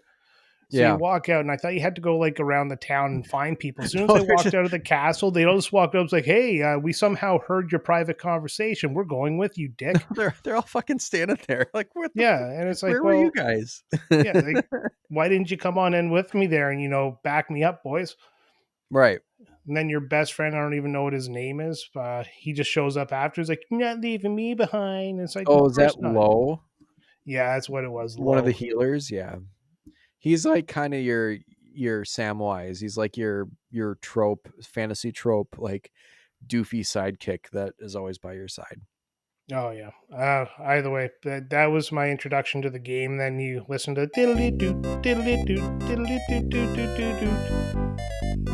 So you Yeah. walk out, and I thought you had to go like around the town and find people. As soon as No, they they're walked just out of the castle, they all just walked up. It's like, "Hey, we somehow heard your private conversation. We're going with you, no, Dick." they're all fucking standing there. Like, what the Yeah, and it's like, where were you well, guys? yeah, like, why didn't you come on in with me there and back me up, boys? Right. And then your best friend, I don't even know what his name is. He just shows up after. He's like, "You're not leaving me behind." It's like, of Oh, is course that not. Low? Yeah, that's what it was. One of the Low. healers? Yeah. He's like kind of your Samwise. He's like your trope, fantasy trope, like doofy sidekick that is always by your side. Oh yeah. Either way, that was my introduction to the game. Then you listen to diddly doot diddly doot diddly doot doot doot doot doot.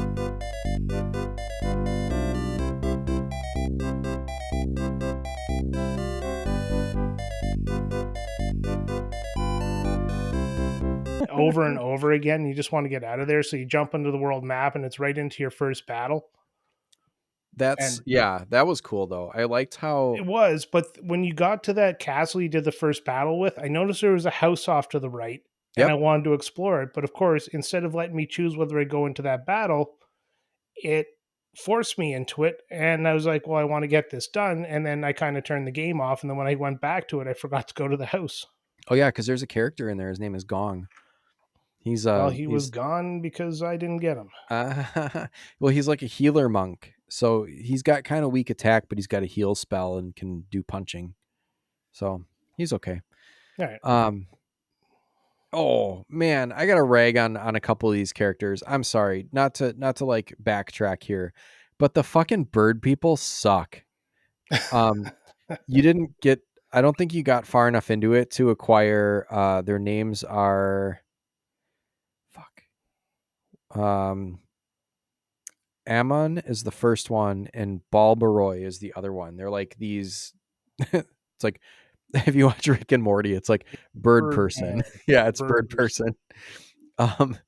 Over and over again. You just want to get out of there, so you jump into the world map, and it's right into your first battle. That's And yeah, that was cool though. I liked how it was, but when you got to that castle you did the first battle with, I noticed there was a house off to the right, and I yep. wanted to explore it. But of course, instead of letting me choose whether I go into that battle, it forced me into it. And I was like, well, I want to get this done. And then I kind of turned the game off. And then when I went back to it, I forgot to go to the house. Oh yeah, because there's a character in there. His name is Gong. He's Well, he was he's gone because I didn't get him. well, he's like a healer monk. So he's got kind of weak attack, but he's got a heal spell and can do punching. So he's okay. All right. Um oh man, I gotta rag on a couple of these characters. I'm sorry, not to like backtrack here, but the fucking bird people suck. Um you didn't get I don't think you got far enough into it to acquire their names are fuck. Um Ammon is the first one, and Balbaroy is the other one. They're like these. It's like if you watch Rick and Morty, it's like bird Bird, person. Yeah, it's bird bird person. person. Um,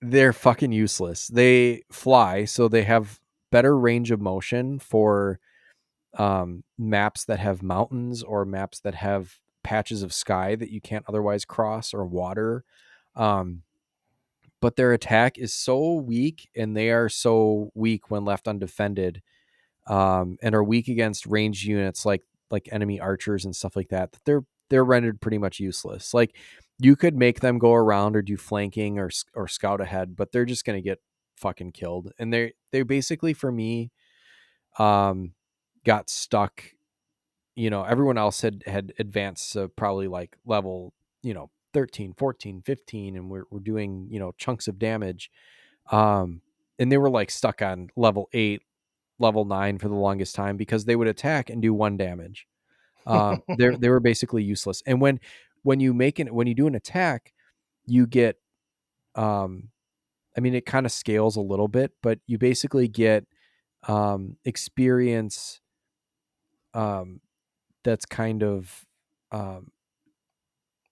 they're fucking useless. They fly, so they have better range of motion for maps that have mountains or maps that have patches of sky that you can't otherwise cross or water. Um, but their attack is so weak, and they are so weak when left undefended, and are weak against ranged units like enemy archers and stuff like that. That they're rendered pretty much useless. Like you could make them go around or do flanking or scout ahead, but they're just gonna get fucking killed. And they basically for me got stuck. Everyone else had advanced probably like level 13, 14, 15, and we're doing chunks of damage, and they were like stuck on level 8, level 9 for the longest time because they would attack and do 1 damage. They were basically useless. And when you do an attack, you get I mean, it kind of scales a little bit, but you basically get experience um that's kind of um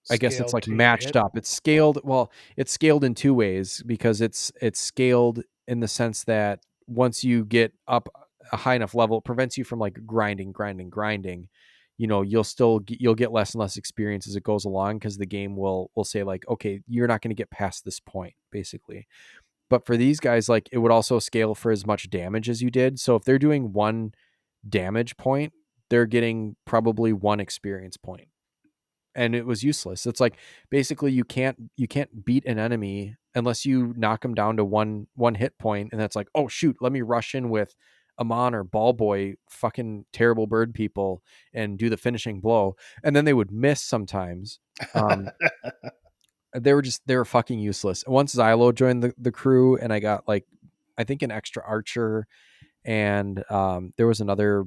I guess it's Scaled like to matched hit. up. It's scaled. Well, it's scaled in 2 ways because it's scaled in the sense that once you get up a high enough level, it prevents you from like grinding. You'll get less and less experience as it goes along because the game will say like, okay, you're not going to get past this point, basically. But for these guys, like it would also scale for as much damage as you did. So if they're doing 1 damage point, they're getting probably 1 experience point, and it was useless. It's like basically you can't beat an enemy unless you knock them down to one hit point, and that's like, oh shoot, let me rush in with Amon or Ball Boy, fucking terrible bird people, and do the finishing blow, and then they would miss sometimes. Um, they were fucking useless. Once Xylo joined the crew, and I got like I think an extra archer, and um, there was another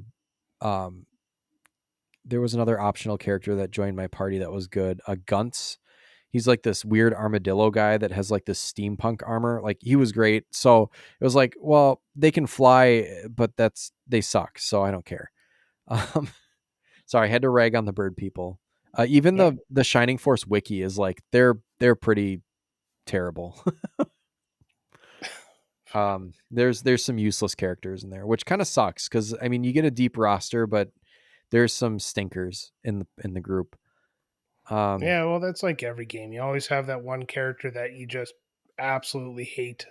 optional character that joined my party that was good. Gunts. He's like this weird armadillo guy that has like this steampunk armor. Like he was great. So it was like, well, they can fly, but they suck. So I don't care. Um, sorry, I had to rag on the bird people. Even Yeah. the Shining Force wiki is like they're pretty terrible. There's some useless characters in there, which kind of sucks because I mean you get a deep roster, but there's some stinkers in the group. Um, Yeah, well, that's like every game. You always have that one character that you just absolutely hate.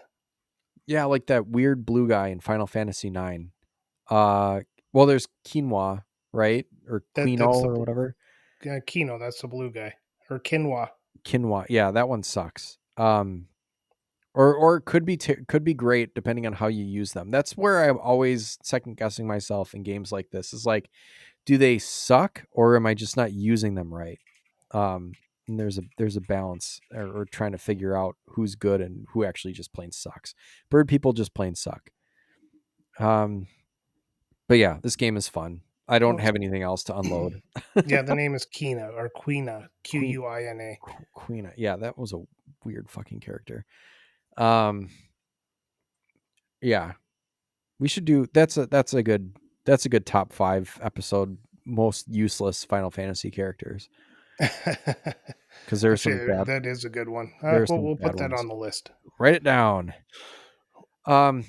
Yeah, like that weird blue guy in Final Fantasy 9. Uh, well, there's Quinoa, right? Or Quino That's the or whatever. Kino. That's the blue guy, or Kinwa. Quinoa. Yeah, that one sucks. Or it could be great depending on how you use them. That's where I'm always second guessing myself in games like this. Is like, do they suck or am I just not using them right? And there's a balance or trying to figure out who's good and who actually just plain sucks. Bird people just plain suck. Um, But yeah, this game is fun. I don't Well, have anything else to unload. yeah, the name is Kina or Quina, Queen Quina. Queen. Yeah, that was a weird fucking character. Um yeah, we should do that's a good top 5 episode most useless Final Fantasy characters cuz Actually, that is a good one. there are some We'll bad put that ones. on the list. Write it down. Um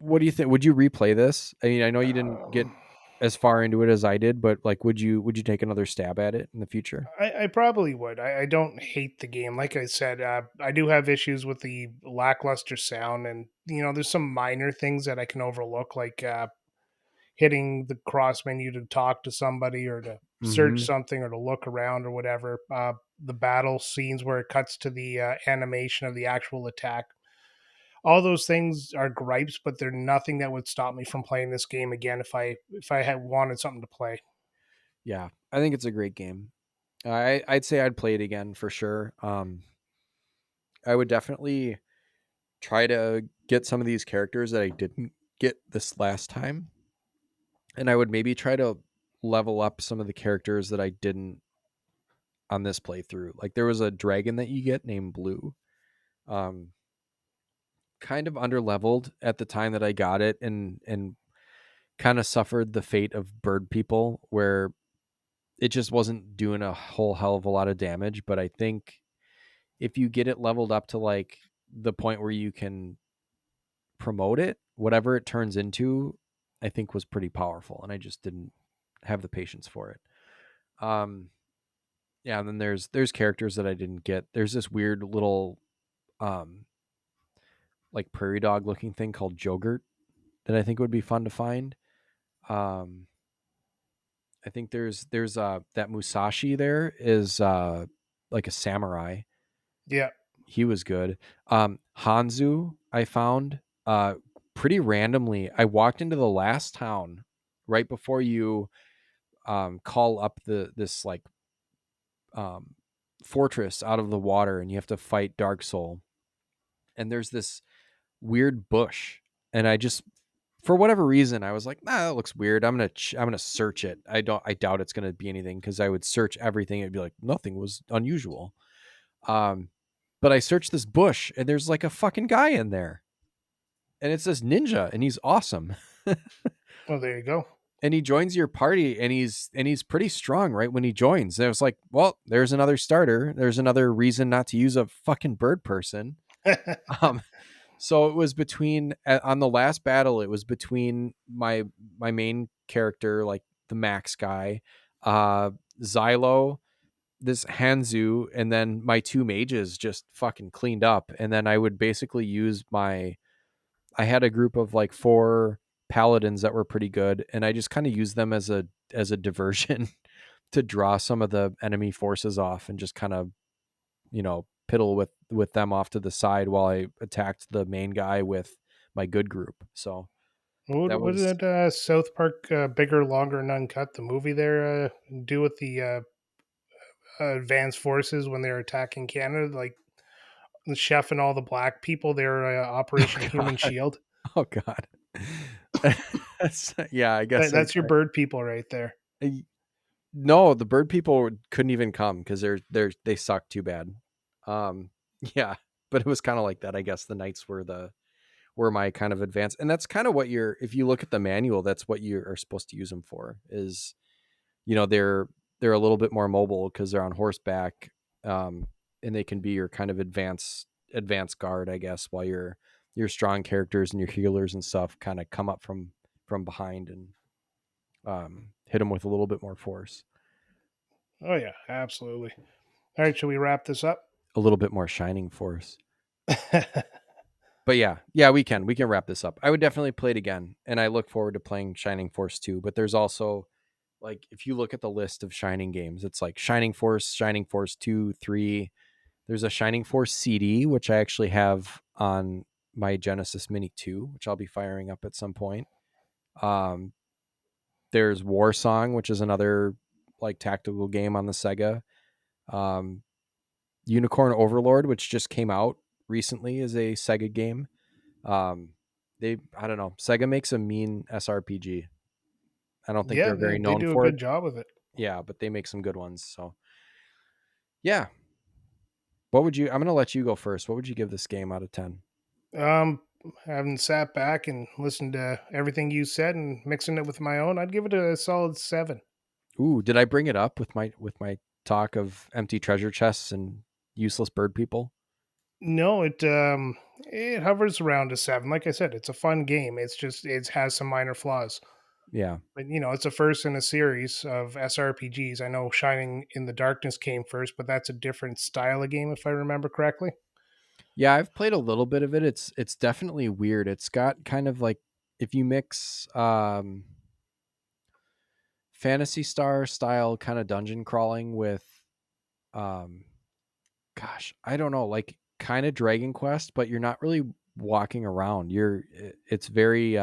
what do you think? Would you replay this? I mean, I know you didn't get Um, as far into it as I did, but like would you take another stab at it in the future? I probably would. I don't hate the game. Like I said, I do have issues with the lackluster sound, and there's some minor things that I can overlook, like hitting the cross menu to talk to somebody or to search Mhm. something or to look around or whatever. The battle scenes where it cuts to the animation of the actual attack. All those things are gripes, but they're nothing that would stop me from playing this game again if I had wanted something to play. Yeah, I think it's a great game. I'd say I'd play it again for sure. I would definitely try to get some of these characters that I didn't get this last time, and I would maybe try to level up some of the characters that I didn't on this playthrough. Like there was a dragon that you get named Blue. Um, kind of underleveled at the time that I got it, and kind of suffered the fate of Bird People, where it just wasn't doing a whole hell of a lot of damage. But I think if you get it leveled up to like the point where you can promote it, whatever it turns into, I think was pretty powerful, and I just didn't have the patience for it. Um, yeah, and then there's characters that I didn't get. There's this weird little um like prairie dog looking thing called Jogurt that I think would be fun to find. Um, I think there's that Musashi there is like a samurai. Yeah, He was good. Hanzu I found pretty randomly. I walked into the last town right before you call up this like um, fortress out of the water, and you have to fight Dark Soul. And there's this weird bush, and I just for whatever reason I was like, nah, that looks weird. I'm gonna search it. I doubt it's gonna be anything, because I would search everything. It'd be like nothing was unusual. Um, but I searched this bush, and there's like a fucking guy in there, and it says ninja, and he's awesome. well, there you go. And he joins your party, and he's pretty strong right when he joins. And I was like, well, there's another starter. There's another reason not to use a fucking bird person. Um, so it was between on the last battle, it was between my main character, like the Max guy, Xylo, this Hanzu, and then my two mages just fucking cleaned up. And then I would basically use I had a group of like 4 paladins that were pretty good, and I just kind of used them as a diversion to draw some of the enemy forces off, and just kind of, piddle with them off to the side while I attacked the main guy with my good group. So that What was did South Park Bigger, Longer, and Uncut, the movie there, do with the advanced forces when they're attacking Canada? Like the chef and all the black people, their oh Operation Human god, Shield. oh god. Yeah, I guess That's your bird people right there. no, the bird people couldn't even come because they suck too bad. Um, yeah, but it was kind of like that. I guess the knights were my kind of advance, and that's kind of what if you look at the manual, that's what you are supposed to use them for. Is they're a little bit more mobile because they're on horseback, um, and they can be your kind of advanced guard, I guess, while your strong characters and your healers and stuff kind of come up from behind and hit them with a little bit more force. Oh yeah, absolutely. All right, should we wrap this up? A little bit more shining force. But yeah, we can wrap this up. I would definitely play it again, and I look forward to playing Shining Force 2. But there's also, like, if you look at the list of Shining games, it's like Shining Force 2, 3. There's a Shining Force CD, which I actually have on my Genesis Mini 2, which I'll be firing up at some point. Um, there's War Song, which is another like tactical game on the Sega. Um, Unicorn Overlord, which just came out recently, is a Sega game. I don't know. Sega makes a mean SRPG. I don't think Yeah, they're very they known do a for it. good job of it. Yeah, but they make some good ones. So yeah, what would you? I'm gonna let you go first. What would you give this game out of 10? Having sat back and listened to everything you said and mixing it with my own, I'd give it a solid 7. Ooh, did I bring it up with my talk of empty treasure chests and useless bird people? No, it hovers around a 7. Like I said, it's a fun game. It's just it has some minor flaws. Yeah, But it's a first in a series of SRPGs. I know Shining in the Darkness came first, but that's a different style of game if I remember correctly. yeah. I've played a little bit of it. It's definitely weird. It's got kind of like if you mix Fantasy Star style kind of dungeon crawling with um gosh, I don't know, like kind of Dragon Quest, but you're not really walking around. It's very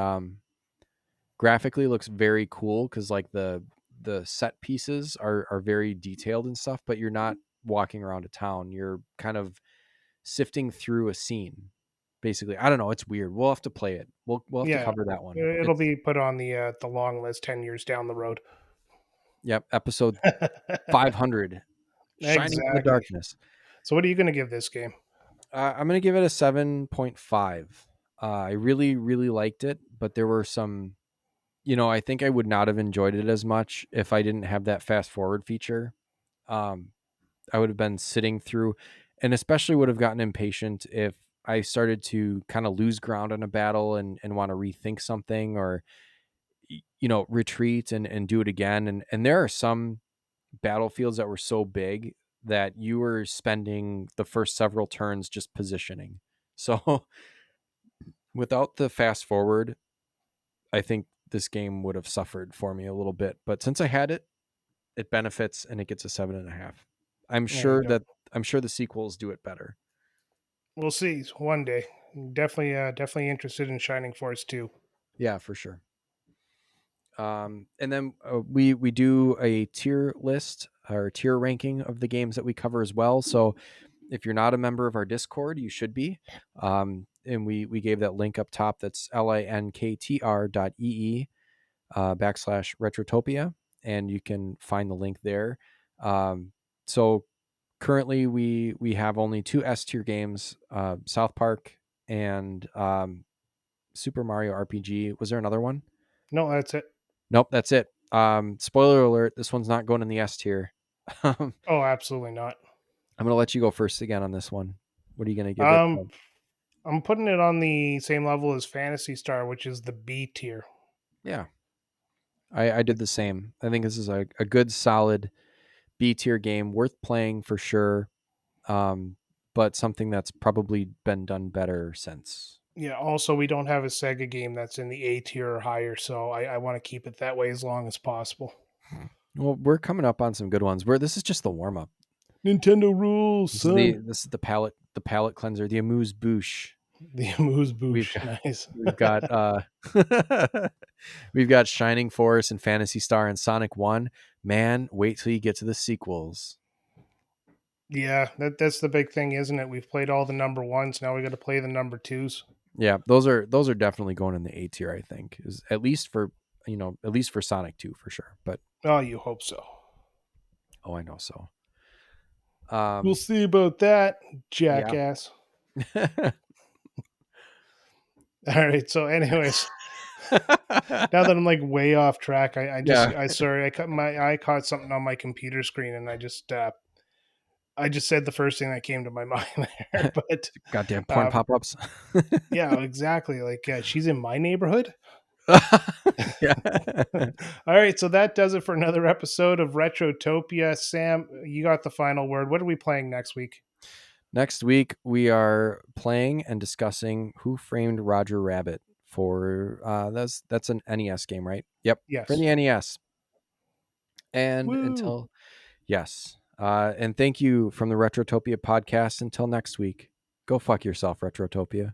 graphically looks very cool because like the set pieces are very detailed and stuff, but you're not walking around a town. You're kind of sifting through a scene. Basically, I don't know. It's weird. We'll have to play it. We'll have to Yeah, cover that one. it'll It's be put on the long list 10 years down the road. yep, episode 500, Shining in the Exactly. Darkness. So what are you going to give this game? I'm gonna give it a 7.5. I really, really liked it, but there were some, I think I would not have enjoyed it as much if I didn't have that fast forward feature. Um, I would have been sitting through, and especially would have gotten impatient if I started to kind of lose ground in a battle and want to rethink something, or retreat and do it again. And there are some battlefields that were so big that you were spending the first several turns just positioning. So without the fast forward, I think this game would have suffered for me a little bit. But since I had it, it benefits and it gets a 7.5. I'm There you sure go. that I'm sure the sequels do it better. We'll see one day. Definitely interested in Shining Force 2. Yeah, for sure. And then we do a tier list or tier ranking of the games that we cover as well. So if you're not a member of our Discord, you should be. And we gave that link up top. That's linktr.ee /Retrotopia, and you can find the link there. So currently we have only 2 S tier games, South Park and Super Mario RPG. Was there another one? No, that's it. Nope, that's it. Spoiler alert, this one's not going in the S tier. I'm Oh, absolutely not. going to let you go first again on this one. What are you going to give it? Um, I'm putting it on the same level as Fantasy Star, which is the B tier. Yeah, I did the same. I think this is a good, solid B tier game, worth playing for sure, but something that's probably been done better since. Yeah, also, we don't have a Sega game that's in the A tier or higher, so I want to keep it that way as long as possible. Well, we're coming up on some good ones. This is just the warm up. Nintendo rules, son. This is the palate cleanser, the amuse bouche. The amuse We've bouche. got Nice. we've got we've got Shining Force and Fantasy Star and Sonic 1. Man, wait till you get to the sequels. Yeah, that's the big thing, isn't it? We've played all the number ones. Now we got to play the number twos. Yeah, those are definitely going in the A tier, I think. Is at least for Sonic 2 for sure. But Oh, you hope so. oh, I know so. We'll see about that, Yeah. jackass. All right. So, anyways, now that I'm like way off track, Yeah. I sorry, I caught something on my computer screen, and I just said the first thing that came to my mind there. But Goddamn porn um, pop-ups. yeah, exactly. Like she's in my neighborhood. Yeah. All right, so that does it for another episode of Retrotopia. Sam, you got the final word. What are we playing next week? Next week we are playing and discussing Who Framed Roger Rabbit for that's an NES game, right? Yep, for Yes. the NES. And Woo. yes. And thank you from the Retrotopia podcast. Until next week. Go fuck yourself, Retrotopia.